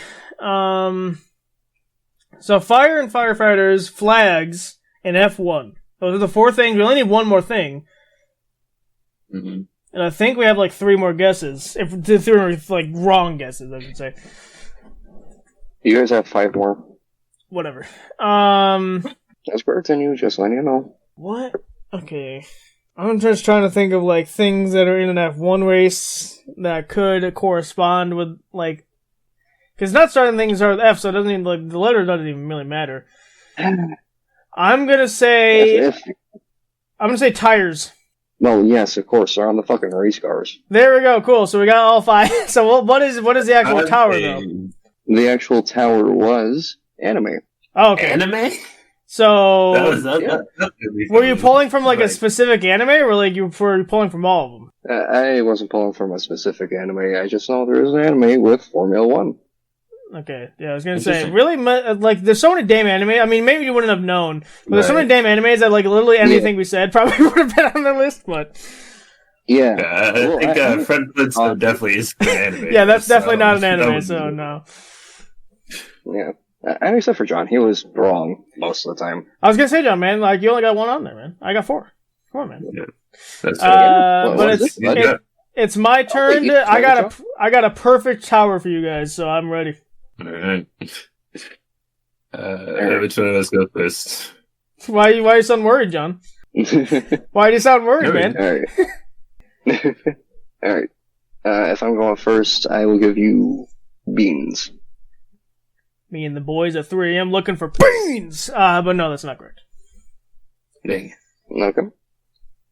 So fire and firefighters, flags, and F1. Those are the 4 things. We only need 1 more thing.
with. Mhm.
And I think we have like 3 more guesses. If 3 like wrong guesses, I should say.
You guys have 5 more.
Whatever.
That's better than you, just letting you know.
What? Okay. I'm just trying to think of like things that are in an F1 race that could correspond with like, because not starting things start with F, so it doesn't even like the letter doesn't even really matter. I'm gonna say tires.
No, yes, of course, they're on the fucking race cars.
There we go. Cool. So we got all 5. So what is the actual tower though?
The actual tower was anime.
Oh, okay.
Anime?
So
That
were you pulling from like a specific anime, or like you were pulling from all of them?
I wasn't pulling from a specific anime. I just know there is an anime with Formula One.
Okay, yeah, I was gonna say,
Interesting.
really, like, there's so many damn anime. I mean, maybe you wouldn't have known, but there's so many damn animes that, like, literally anything we said probably would have been on the list, but...
Yeah.
I
Well,
think Fred Flintstone definitely is an anime.
Yeah, that's definitely not an
that
anime,
would-
so no.
Yeah. And except for John, he was wrong most of the time.
I was gonna say, John, man, like, you only got 1 on there, man. I got 4. Come on, man.
That's
What
But
was
it's, it's my turn
you
to... I
started,
got a perfect tower for you guys, so I'm ready.
Alright. Which one of us go first?
Why you sound worried, John? Why do you sound worried, man?
Alright. Alright. If I'm going first, I will give you beans.
Me and the boys at 3 a.m. looking for beans! But no, that's not correct.
Dang.
Okay.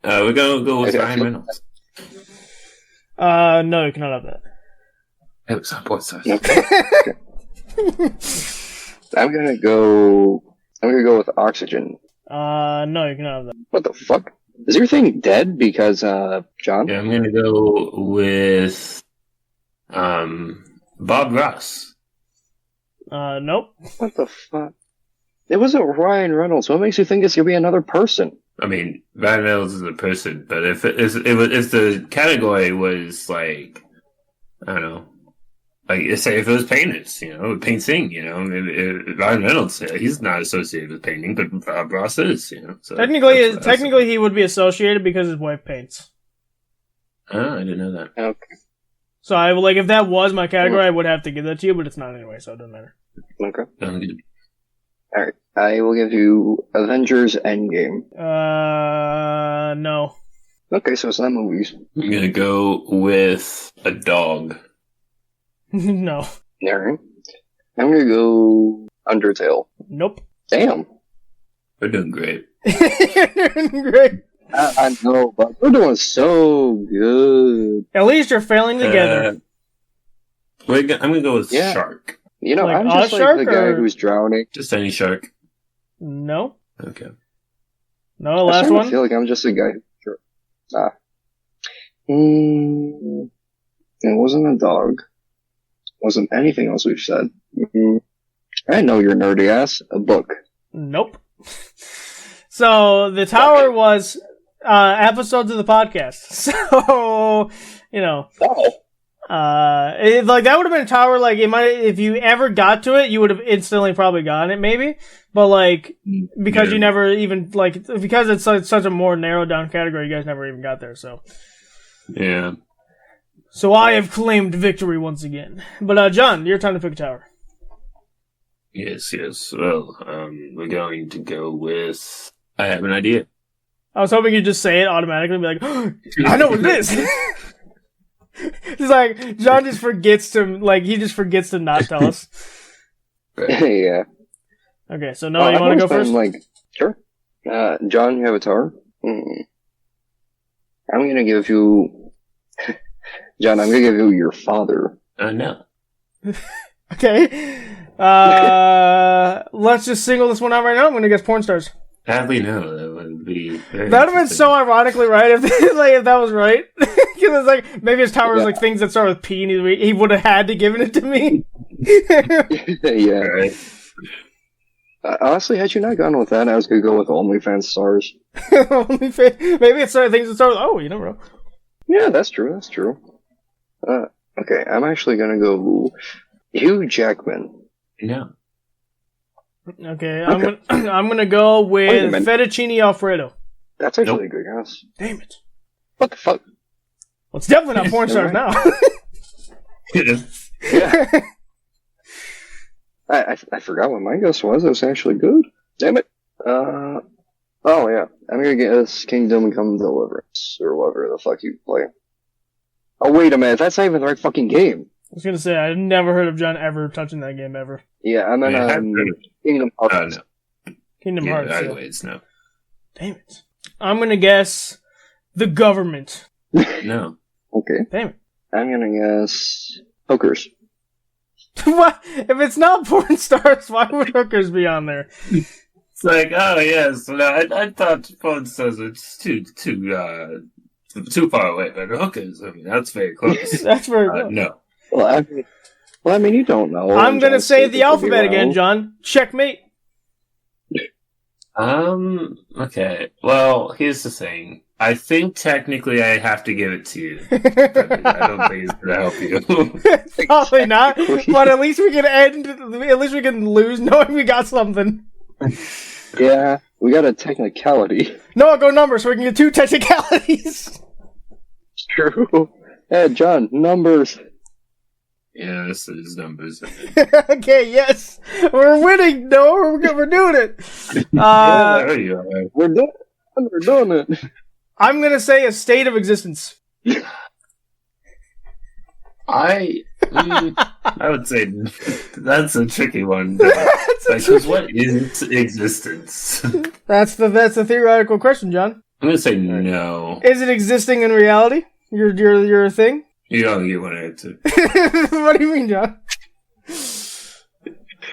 We're gonna go with
Okay.
Ryan Reynolds.
No, you cannot have that.
It was on both sides.
Okay. I'm gonna go with oxygen.
No, you cannot have that.
What the fuck? Is your thing dead because, John?
Yeah, I'm gonna go with Bob Ross.
Nope.
What the fuck? It wasn't Ryan Reynolds. What makes you think it's gonna be another person?
I mean, Ryan Reynolds is a person, but if the category was like, I don't know, like say if it was painters, you know, painting, you know, Ryan Reynolds, he's not associated with painting, but Bob Ross is, you know. So
Technically, he would be associated because his wife paints.
I didn't know that.
Okay.
So I would like if that was my category, I would have to give that to you, but it's not anyway, so it doesn't matter.
Okay.
Good.
Alright. I will give you Avengers Endgame.
No.
Okay, so it's not movies.
I'm gonna go with a dog.
No.
Alright. I'm gonna go Undertale.
Nope.
Damn.
We're doing great.
Great.
I know, but we're doing so good.
At least you're failing together.
I'm gonna go with
Yeah.
shark.
You know,
Like
I'm just like
Shark
the guy
or-
who's drowning.
Just any shark.
No.
Okay.
No,
I
last
starting to
one.
feel like I'm just a guy. It wasn't a dog. wasn't anything else we've said. I know you're nerdy ass. A book.
Nope. So the tower was episodes of the podcast. So
Oh.
like that would have been a tower. Like it might, if you ever got to it, you would have instantly probably gotten it, maybe. But like because you never even because it's such a more narrowed down category, you guys never even got there. So
Yeah.
So I have claimed victory once again. But John, your time to pick a tower.
Yes. Well, we're going to go with. I have an idea.
I was hoping you'd just say it automatically and be like, oh, I know what it is. It's like, John just forgets to not tell us.
Yeah.
Okay, so Noah, you want to go first?
Sure. John, you have a tower? I'm gonna give you... John, I'm gonna give you your father.
No.
Okay. Let's just single this one out right now. I'm gonna guess porn stars.
Sadly, no. That would be very
That would have been so ironically right if that was right. Because it's like, maybe his tower was like things that start with P and he would have had to given it to me.
Yeah.
Right.
Honestly, had you not gone with that, I was gonna go with OnlyFans stars.
Maybe it's things that start with you never know.
Yeah, that's true. Okay, I'm actually gonna go Hugh Jackman.
No.
Okay, I'm gonna go with fettuccine alfredo.
That's actually a good guess.
Damn it!
What the fuck?
Well, it's definitely not porn stars now.
Yeah. I forgot what my guess was. It was actually good. Damn it. Oh yeah. I'm gonna guess Kingdom Come Deliverance or whatever the fuck you play. Oh wait a minute, that's not even the right fucking game.
I was gonna say I've never heard of John ever touching that game ever.
Yeah, I'm in Kingdom Hearts.
No.
Kingdom Hearts.
Anyways, no.
Damn it. I'm gonna guess the government.
No.
Okay.
Damn it.
I'm gonna guess hookers.
What? If it's not porn stars, why would hookers be on there?
It's like, oh yes, no, I thought porn stars were too far away, but hookers, I mean, that's very close.
That's very close.
No.
Well, I mean, you don't know.
I'm gonna say the alphabet again, John. Checkmate.
Okay. Well, here's the thing. I think technically I have to give it to you. But I don't think it's gonna help you.
Probably not. But at least we can end. At least we can lose knowing we got something.
Yeah, we got a technicality.
No, go numbers so we can get 2 technicalities.
True. Hey, John, numbers.
Yeah, this is numbers.
Okay, yes, we're winning. No, we're doing it.
Yeah, there you are.
We're doing it.
I'm gonna say a state of existence.
I would say that's a tricky one. Because what is existence?
That's the theoretical question, John.
I'm gonna say no.
Is it existing in reality? Your thing?
You don't get one answer.
What do you mean, John?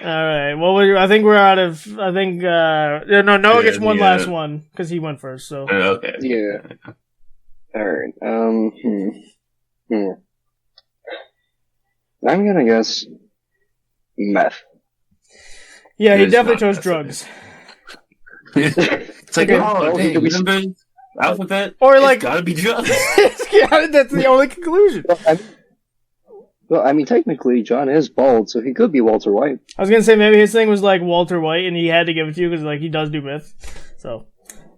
All right. Well, I think we're out of. I think Noah gets one last one because he went first. So
okay.
Yeah. All right. I'm gonna guess meth.
Yeah, he definitely chose drugs.
It's like, numbers, alphabet,
or like,
it's gotta be drugs.
That's the only conclusion.
Well, I mean, technically, John is bald, so he could be Walter White.
I was gonna say maybe his thing was like Walter White, and he had to give it to you because like he does do myth. So,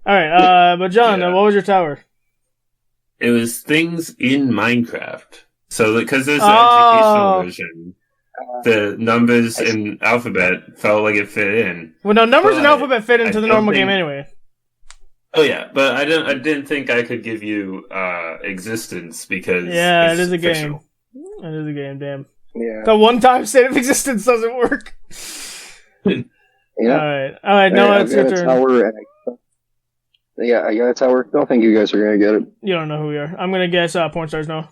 all right. But John, what was your tower?
It was things in Minecraft. So, because there's the educational version, the numbers and alphabet felt like it fit in.
Well, no, numbers and alphabet fit into the normal game anyway.
Oh yeah, but I didn't think I could give you existence because
it is a
fictional.
game. It is a game, damn.
Yeah.
The one-time state of existence doesn't work.
Yeah.
All right. No, it's your turn.
I got a tower. Don't think you guys are gonna get it.
You don't know who we are. I'm gonna guess porn stars. No.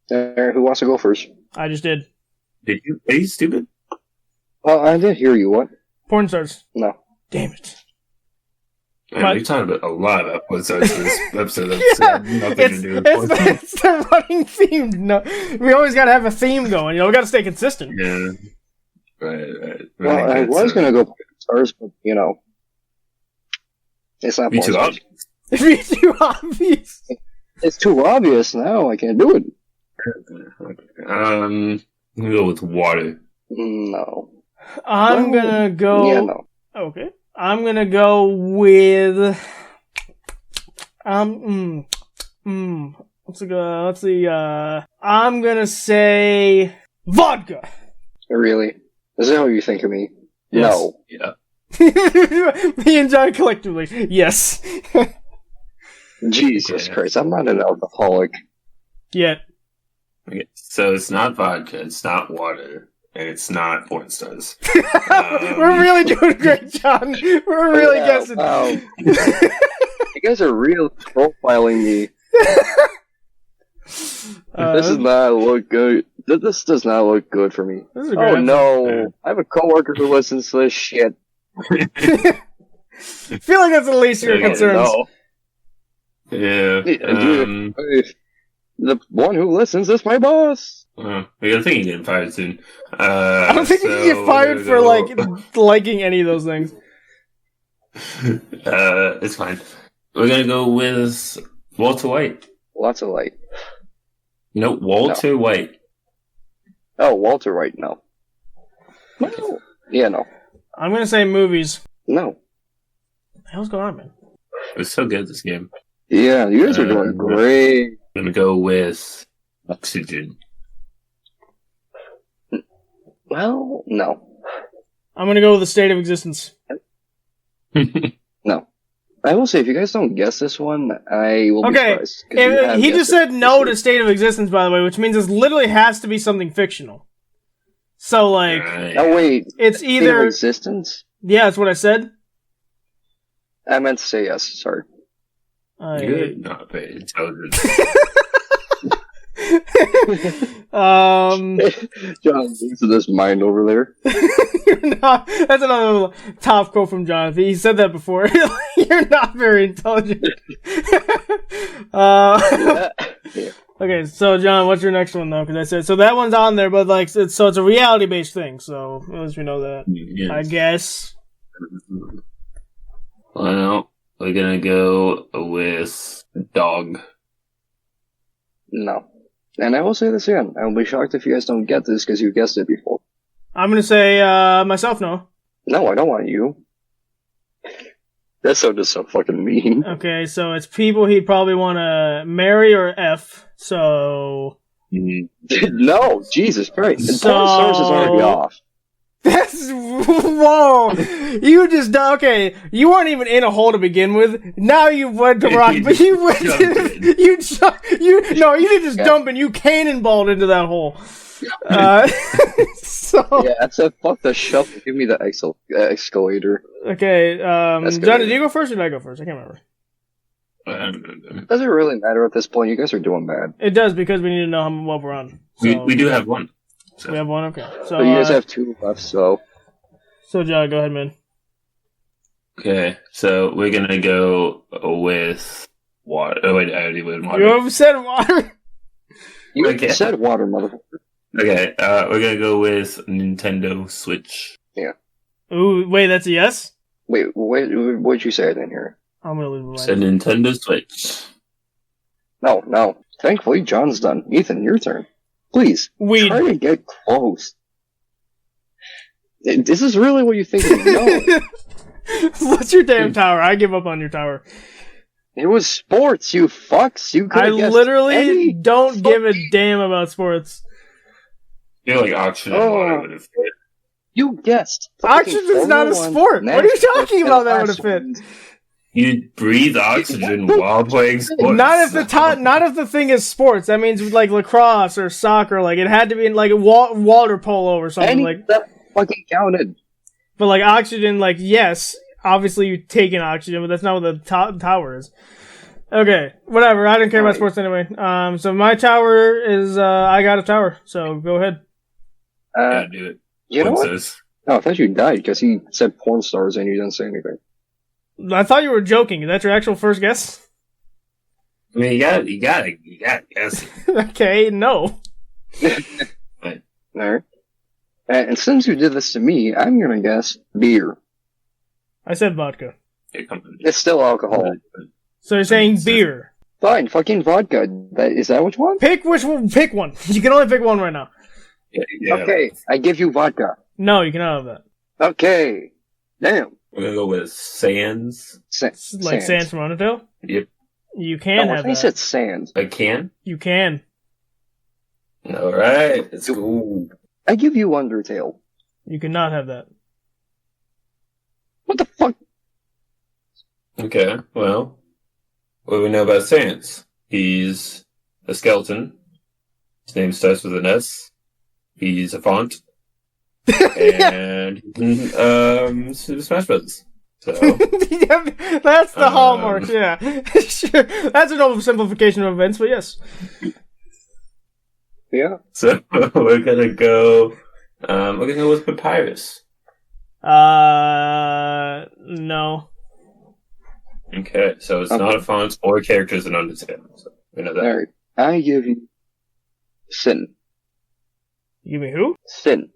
Who wants to go first?
I just did.
Did you? Are you stupid?
Oh, I didn't hear you. What?
Porn stars.
No.
Damn it.
Man, we're talking about a lot of episodes in this episode that's got nothing to do with sports.
It's the running theme. No, we always got to have a theme going. We got to stay consistent.
Yeah. Right.
Well, I was going to go stars, but, it's not
Me too
porn stars.
obvious.
It's too obvious.
It's too obvious now. I can't do it.
I'm gonna go with water.
No.
I'm gonna go.
Yeah, no.
Okay. I'm gonna go with. Let's see. I'm gonna say vodka.
Really? Is that what you think of me?
Yes.
No.
Yeah.
Me and John collectively, yes.
Jesus
Yeah.
Christ, I'm not an alcoholic.
Yeah.
Okay. So it's not vodka, it's not water, and it's not porn stars.
We're really doing great, John. We're really guessing.
Wow. You guys are really profiling me. This does not look good. This does not look good for me.
This is a great
Oh
episode.
no. I have a coworker who listens to this shit.
I feel like that's the least of your
Yeah,
concerns.
No.
Yeah.
The one who listens is my boss.
I think you're getting fired soon.
I don't think you can get fired for liking any of those things.
It's fine. We're gonna go with Walter White.
Lots of light.
No, Walter White.
Oh, Walter White, no. No. Yeah, no.
I'm gonna say movies.
No.
What the hell's going on, man?
It was so good, this game.
Yeah, you guys are doing great.
I'm gonna go with Oxygen.
Well, no.
I'm gonna go with the state of existence.
No. I will say, if you guys don't guess this one, I will be
Okay,
surprised. 'Cause you have
he
guessed
just
it
said no
this
to state of existence, by the way, which means this literally has to be something fictional. So, like,
week. Oh, wait.
it's
State of
either...
existence?
Yeah, that's what I said.
I meant to say yes, sorry.
You're not very intelligent.
John, lose this mind over there.
You're not, that's another top quote from Jonathan. He said that before. You're not very intelligent.
Yeah.
Okay, so John, what's your next one though? Because I said so that one's on there, but like it's a reality based thing. So at least we know that.
Yes.
I guess.
Well, we're gonna go with dog.
No. And I will say this again. I will be shocked if you guys don't get this because you guessed it before.
I'm gonna say myself. No.
No, I don't want you. That sounded so fucking mean.
Okay, so it's people he'd probably want to marry or F. So
No, Jesus Christ. The
So-
porn stars is already off.
that's whoa. You just okay. You weren't even in a hole to begin with. Now you went to rock, but you went. You no. You didn't just dump and you cannonballed into that hole. So
Yeah, that's a fuck the shovel. Give me the escalator.
okay.
That's
John,
good.
did you go first or did I go first? I can't remember.
Does it really matter at this point? You guys are doing bad.
It does because we need to know how well we're on. So,
We do have one.
We have one. Okay. So
So you guys have two left, so.
So John, go ahead, man.
Okay, so we're gonna go with water. Oh wait, I already went water.
You said water.
You
Okay.
said water, motherfucker.
Okay, we're gonna go with Nintendo Switch.
Ooh, wait, that's a yes.
Wait, what'd you say? I didn't hear.
I'm gonna lose my
So
mind.
Nintendo Switch.
No. Thankfully, John's done. Ethan, your turn. Please,
Weed.
try to get close. This is really what you think of me? No.
What's your damn tower? I give up on your tower.
It was sports, you fucks. You could
I
have guessed
literally
any
don't give a
fucking-
damn about sports.
I feel like oxygen and water would have fit.
You guessed.
Oxygen's not a
Formula
sport.
One,
What are you talking
NASCAR,
about? That would have
and
fit.
last
You breathe oxygen while playing sports.
Not if the thing is sports. That means like lacrosse or soccer. Like it had to be in like water polo or something
Any
like.
that fucking counted.
But like oxygen, like yes, obviously you take in oxygen, but that's not what the tower is. Okay, whatever. I didn't care about sports anyway. So my tower is I got a tower. So go ahead.
Yeah, do it.
You know what?
Says.
No, I thought you died because he said porn stars and you didn't say anything.
I thought you were joking. Is that your actual first guess?
I mean, you gotta guess.
Okay, no.
Alright. And since you did this to me, I'm gonna guess beer.
I said vodka.
Here, come on.
It's still alcohol.
So you're saying beer.
Fine, fucking vodka. Is that what you want?
Pick which one. Pick one. You can only pick one right now.
Yeah.
Okay, I give you vodka.
No, you cannot have that.
Okay. Damn.
We're gonna go with Sands.
It's like Sans from Undertale?
Yep.
You can
No, I
have
think
that.
it's sand.
A can?
You can.
Alright, let's go.
I give you Undertale.
You cannot have that.
What the fuck?
Okay, well, what do we know about Sans? He's a skeleton. His name starts with an S. He's a font. And Smash Brothers. So
That's the hallmark, yeah. Sure. That's an oversimplification of events, but yes.
Yeah.
So we're gonna go with Papyrus.
No.
Okay, so it's not a font or characters in Undertale. So we know that.
Alright. I give you Sin.
You mean who?
Sin.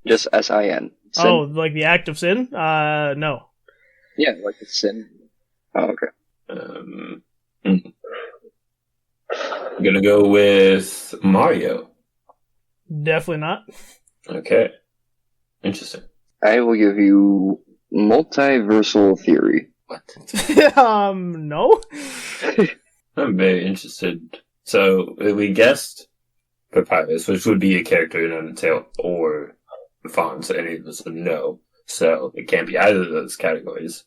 Just S-I-N. Sin.
Oh, like the act of sin? No.
Yeah, like it's Sin. Oh, okay.
I'm gonna go with Mario.
Definitely not.
Okay. Interesting.
I will give you Multiversal Theory.
What?
No.
I'm very interested. So we guessed Papyrus, which would be a character in Undertale or Fonts. Any of us would know. So it can't be either of those categories.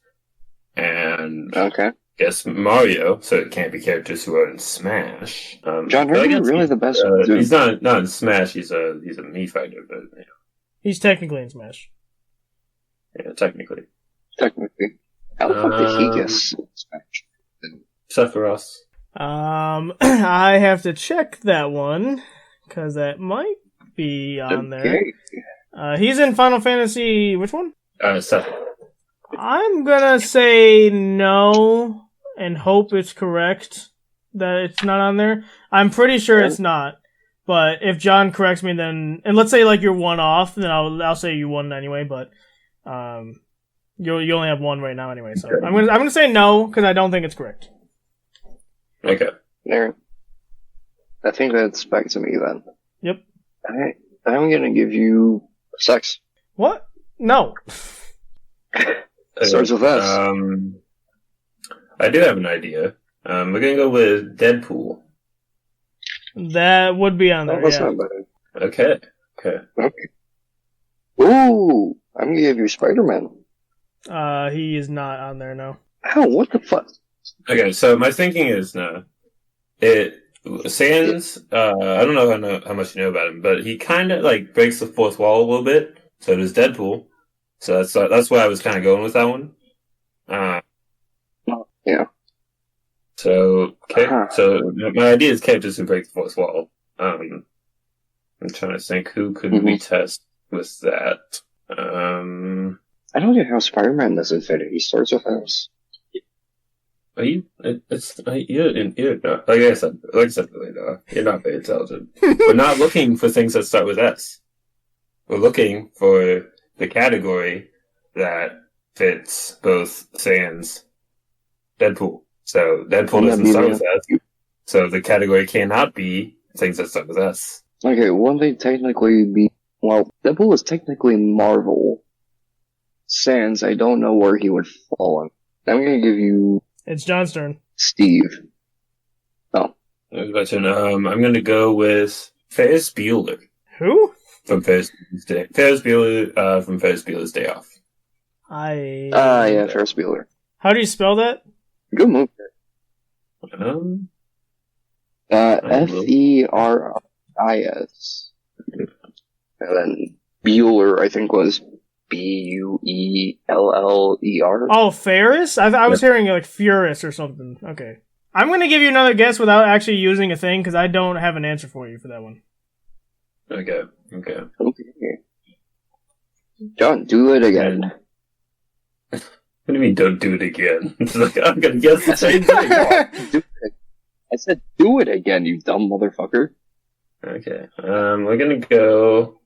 And
Okay.
guess Mario, so it can't be characters who are in Smash.
John,
but I
are you
guess
really the best?
he's not in Smash. He's a Mii fighter, but
He's technically in Smash.
yeah, technically.
Technically. How the fuck did he guess Smash?
Sephiroth.
I have to check that one, because that might be on there.
Okay.
He's in Final Fantasy, which one?
Sephiroth.
I'm gonna say no, and hope it's correct that it's not on there. I'm pretty sure it's not, but if John corrects me, then, and let's say like you're one off, then I'll say you won anyway, but, you only have one right now anyway, so
Okay.
I'm gonna say no, because I don't think it's correct.
Okay.
There. I think that's back to me then.
Yep.
I'm gonna give you sex.
What? No.
Starts with S.
I do have an idea. We're gonna go with Deadpool.
That would be on
Oh,
there,
that's
yeah.
not bad.
Okay.
Okay. Ooh, I'm gonna give you Spider-Man.
He is not on there, no.
Ow, what the fuck?
Okay, so my thinking is Sans, I don't know how much you know about him, but he kind of like breaks the fourth wall a little bit. So does Deadpool. So that's why I was kind of going with that one.
Yeah.
So okay,
Uh-huh.
so my idea is characters who break the fourth wall. I'm trying to think who could we test with that.
I don't get how Spider-Man doesn't fit it. He starts with S.
You're like I said earlier, you're not very intelligent. We're not looking for things that start with S. We're looking for the category that fits both Sans, Deadpool. So Deadpool doesn't start with S. So the category cannot be things that start with S.
Okay, wouldn't they technically be... Well, Deadpool is technically Marvel. Sans, I don't know where he would fall in. I'm gonna give you
It's John's turn.
Steve. Oh.
I'm going to go with Ferris Bueller
Who?
from Ferris Bueller from Ferris Bueller's Day Off.
Yeah, Ferris Bueller.
How do you spell that?
Good move.
Um,
F-E-R-I-S. And then Bueller, I think, was B-U-E-L-L-E-R.
Oh, Ferris? I was hearing like Furus or something. Okay. I'm going to give you another guess without actually using a thing, because I don't have an answer for you for that one.
Okay.
Okay. John, do it again.
What do you mean, don't do it again? It's like, I'm gonna guess the same thing.
I said do it again, you dumb motherfucker.
Okay. We're gonna go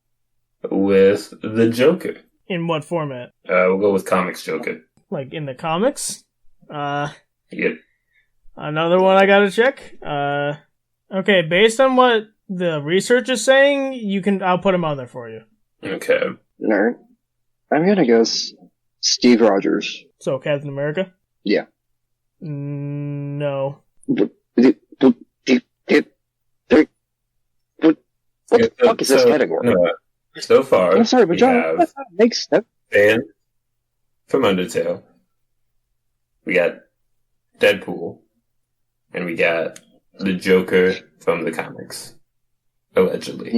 with the Joker.
In what format?
We'll go with Comics Joker.
Like in the comics?
Yep.
Another one I gotta check. Okay, based on what the research is saying, I'll put him on there for you.
Okay.
Alright. I'm gonna guess Steve Rogers.
So, Captain America?
Yeah.
No.
What the fuck is this category?
So far,
I'm sorry, but
we
John,
have
that makes sense.
Dan from Undertale. We got Deadpool. And we got the Joker from the comics. Allegedly.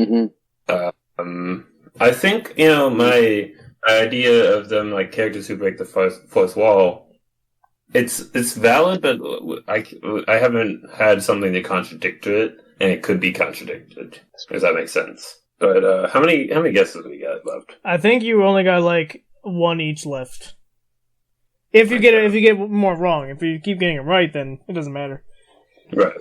Mm-hmm.
I think, my idea of them like characters who break the fourth wall, it's valid, but I haven't had something to contradict to it, and it could be contradicted. Does that make sense? But how many guesses do we got left?
I think you only got like one each left. If you get more wrong, if you keep getting it right, then it doesn't matter.
Right.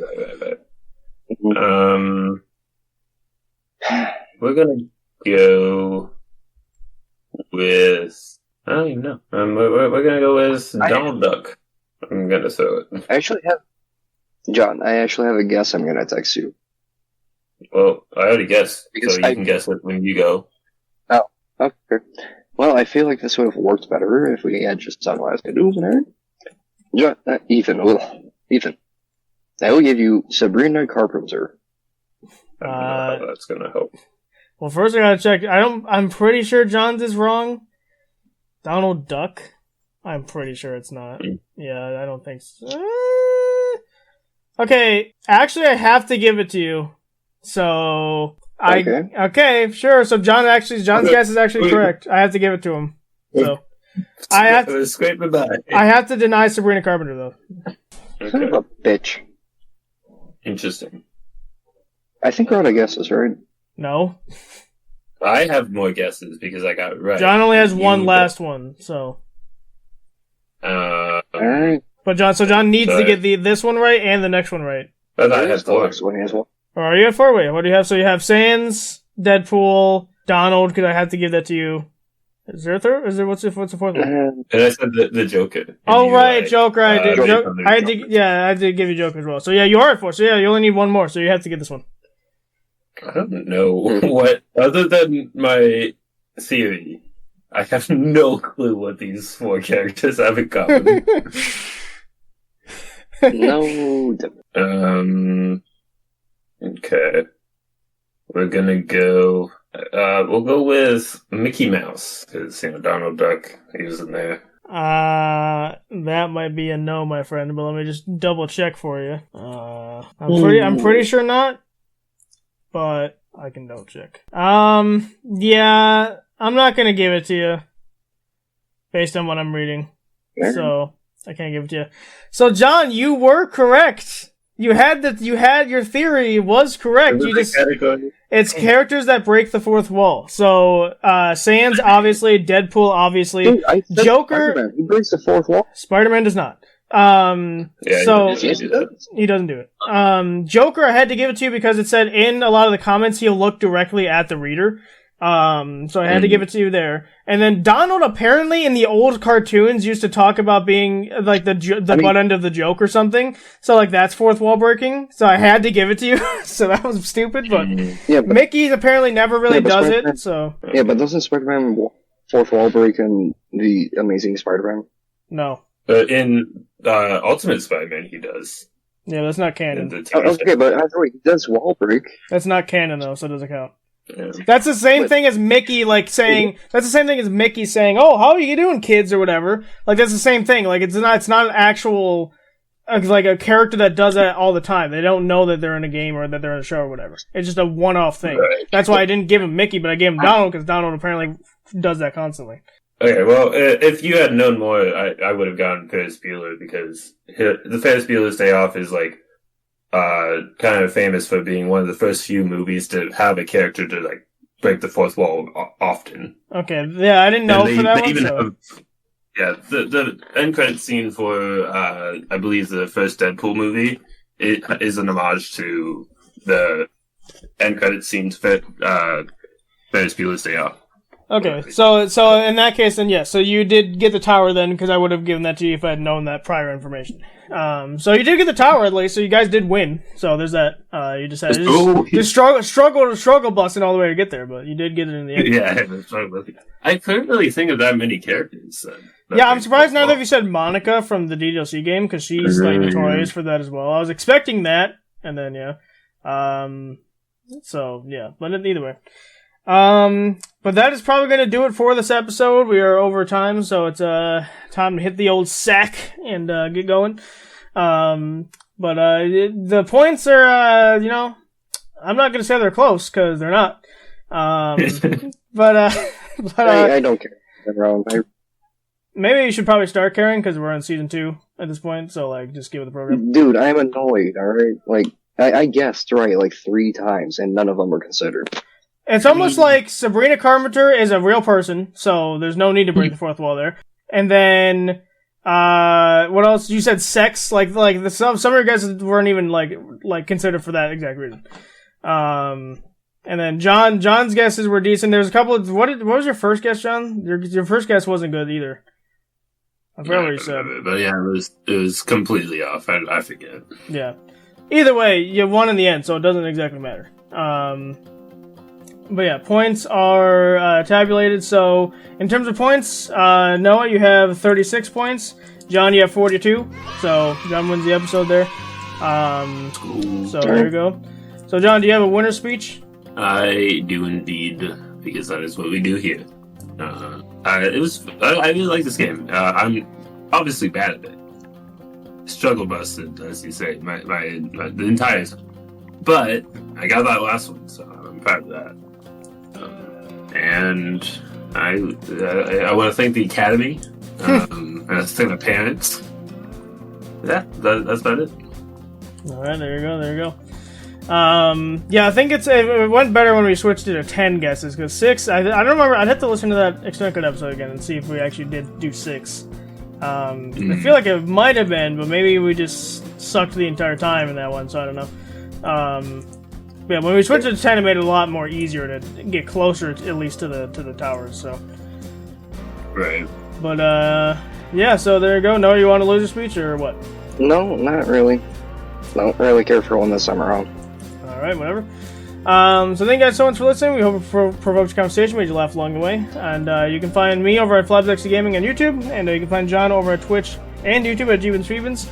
We're gonna go with, I don't even know. We're gonna go with Donald Duck. I'm gonna throw it.
I actually have a guess I'm gonna text you.
Well, I already guessed,
Because
so you can guess it when you go.
Oh, okay. Well, I feel like this would have worked better if we had just done what I was gonna do, alright? Ethan. I will give you Sabrina Carpenter.
I don't know how that's gonna help.
Well, first I gotta check. I'm pretty sure John's is wrong. Donald Duck? I'm pretty sure it's not. Yeah, I don't think so. Okay, actually I have to give it to you. So, okay, sure. So John's guess is actually correct. I have to give it to him. So, I have to deny Sabrina Carpenter, though.
Okay.
Son of a bitch.
Interesting.
I think we're out of guesses, right?
No.
I have more guesses because I got it right.
John only has one last one, so.
Alright.
But John needs to get this one right and the next one right.
I thought I had four.
Or are you at four? Wait, what do you have? So you have Sans, Deadpool, Donald, because I have to give that to you. Is there a third? What's the fourth one?
And I said the Joker.
Oh, right, Joker. I did. I had to give you Joker as well. So yeah, you are at four. So yeah, you only need one more. So you have to get this one.
I don't know what, other than my theory, I have no clue what these four characters have in common.
No.
Okay. We're gonna go, we'll go with Mickey Mouse, because, Donald Duck, he was in there.
That might be a no, my friend, but let me just double check for you. I'm pretty sure not, but I can double check. Yeah, I'm not gonna give it to you, based on what I'm reading. So, I can't give it to you. So, John, you were correct. Your theory was correct. It's characters that break the fourth wall. So, Sans, obviously, Deadpool, obviously,
Dude,
Joker.
Spider-Man. He breaks the fourth wall.
Spider-Man does not. He doesn't do it. Joker, I had to give it to you because it said in a lot of the comments he'll look directly at the reader. So I had to give it to you there. And then Donald apparently in the old cartoons used to talk about being like the butt end of the joke or something. So like that's fourth wall breaking. So I had to give it to you. So that was stupid, but Mickey apparently never really does it. So
yeah, but doesn't Spider-Man fourth wall break in the Amazing Spider-Man?
No.
In Ultimate Spider-Man, he does.
Yeah, that's not canon.
Okay, but he does wall break.
That's not canon though, so it doesn't count. Yeah. That's the same thing as Mickey, saying, "Oh, how are you doing, kids?" or whatever. Like, that's the same thing. Like, it's not an actual, like, a character that does that all the time. They don't know that they're in a game or that they're in a show or whatever. It's just a one-off thing. Right. That's why I didn't give him Mickey, but I gave him Donald, because Donald apparently does that constantly.
Okay, well, if you had known more, I would have gotten Ferris Bueller, because the Ferris Bueller's Day Off is, kind of famous for being one of the first few movies to have a character to break the fourth wall often.
Okay, yeah, I didn't know for that one.
Yeah, the end credit scene for I believe the first Deadpool movie is an homage to the end credit scene to Ferris Bueller's Day Off.
Okay, so in that case, then yes. So you did get the tower then, because I would have given that to you if I had known that prior information. So you did get the tower at least. So you guys did win. So there's that. You just had just struggle busting all the way to get there, but you did get it in the end.
Yeah, I couldn't really think of that many characters.
Yeah, I'm surprised now that you said Monica from the DDLC game, because she's like notorious for that as well. I was expecting that, and then yeah. So yeah, but either way. But that is probably going to do it for this episode. We are over time, so it's time to hit the old sack and get going. But the points are, I'm not going to say they're close because they're not. But
I don't care.
Maybe you should probably start caring because we're on season 2 at this point. So like, just give it the program.
Dude, I'm annoyed. All right, like I guessed right like 3 times, and none of them were considered.
It's almost like Sabrina Carpenter is a real person, so there's no need to break the fourth wall there. And then, what else? You said sex, some of your guesses weren't even like considered for that exact reason. And then John's guesses were decent. There's a couple of, what was your first guess, John? Your first guess wasn't good either. I forgot what you said.
But yeah, it was completely off. I forget.
Yeah. Either way, you won in the end, so it doesn't exactly matter. But yeah, points are tabulated. So in terms of points, Noah, you have 36 points. John, you have 42. So John wins the episode there. So there you go. So John, do you have a winner's speech?
I do indeed, because that is what we do here. I really like this game. I'm obviously bad at it. Struggle busted, as you say, the entire time. But I got that last one, so I'm proud of that. And I want to thank the Academy, and I thank the parents. Yeah, that's about it.
All right, there you go. Yeah, I think it went better when we switched it to 10 guesses, because 6, I don't remember, I'd have to listen to that extended episode again and see if we actually did do 6. I feel like it might have been, but maybe we just sucked the entire time in that one, so I don't know. Yeah, when we switched it to 10, it made it a lot more easier to get closer, at least to the towers. So,
right.
But yeah. So there you go. No, you want to lose a speech or what?
No, not really. Don't really care for one this time around.
All right, whatever. So thank you guys so much for listening. We hope it provoked your conversation, made you laugh along the way. And you can find me over at Flabsexy Gaming on YouTube, and you can find John over at Twitch and YouTube at Jeevens Feevens.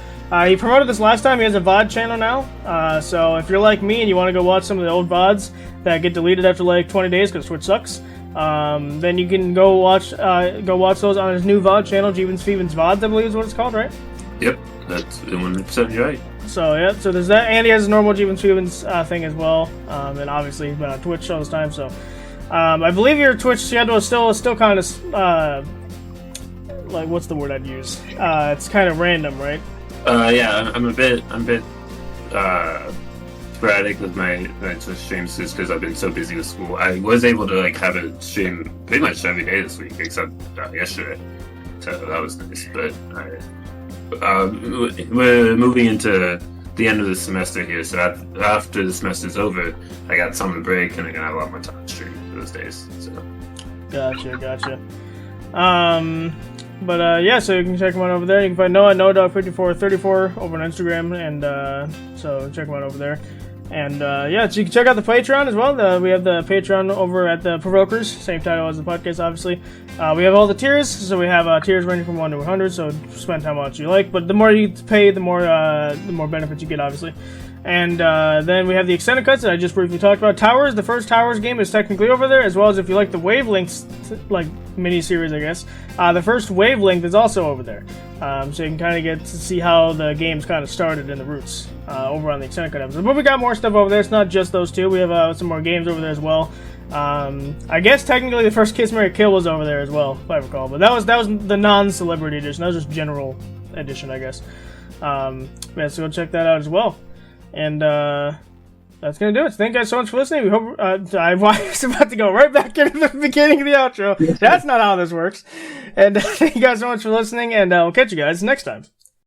He promoted this last time. He has a VOD channel now. So if you're like me and you want to go watch some of the old VODs that get deleted after like 20 days because Twitch sucks, then you can go watch those on his new VOD channel, Jeevens Feevens VODs, I believe is what it's called, right?
Yep, that's 100% right.
So yeah, so there's that, and he has a normal Jeevens Feevens thing as well, and obviously he's been on Twitch all this time. So I believe your Twitch schedule is still kind of like, what's the word I'd use? It's kind of random, right?
Yeah, I'm a bit sporadic with my Twitch streams just because I've been so busy with school. I was able to have a stream pretty much every day this week except yesterday, so that was nice. But we're moving into the end of the semester here, so after the semester's over, I got summer break and I'm gonna have a lot more time to stream those days. So.
Gotcha. But yeah, so you can check him out over there. You can find Noah NoDog5434 over on Instagram, and so check him out over there. And yeah, so you can check out the Patreon as well. We have the Patreon over at the Provokers, same title as the podcast, obviously. We have all the tiers, so we have tiers ranging from 1 to 100. So spend how much you like, but the more you pay, the more benefits you get, obviously. And then we have the extended cuts that I just briefly talked about. Towers, the first Towers game is technically over there, as well as if you like the Wavelengths, mini-series, I guess. The first Wavelength is also over there. So you can kind of get to see how the game's kind of started in the roots over on the extended cut episode. But we got more stuff over there. It's not just those two. We have some more games over there as well. I guess technically the first Kiss, Marry, Kill was over there as well, if I recall. But that was the non-celebrity edition. That was just general edition, I guess. Yeah, so go check that out as well. And That's going to do it. Thank you guys so much for listening. We hope, I was about to go right back into the beginning of the outro. That's not how this works. And thank you guys so much for listening, and we'll catch you guys next time.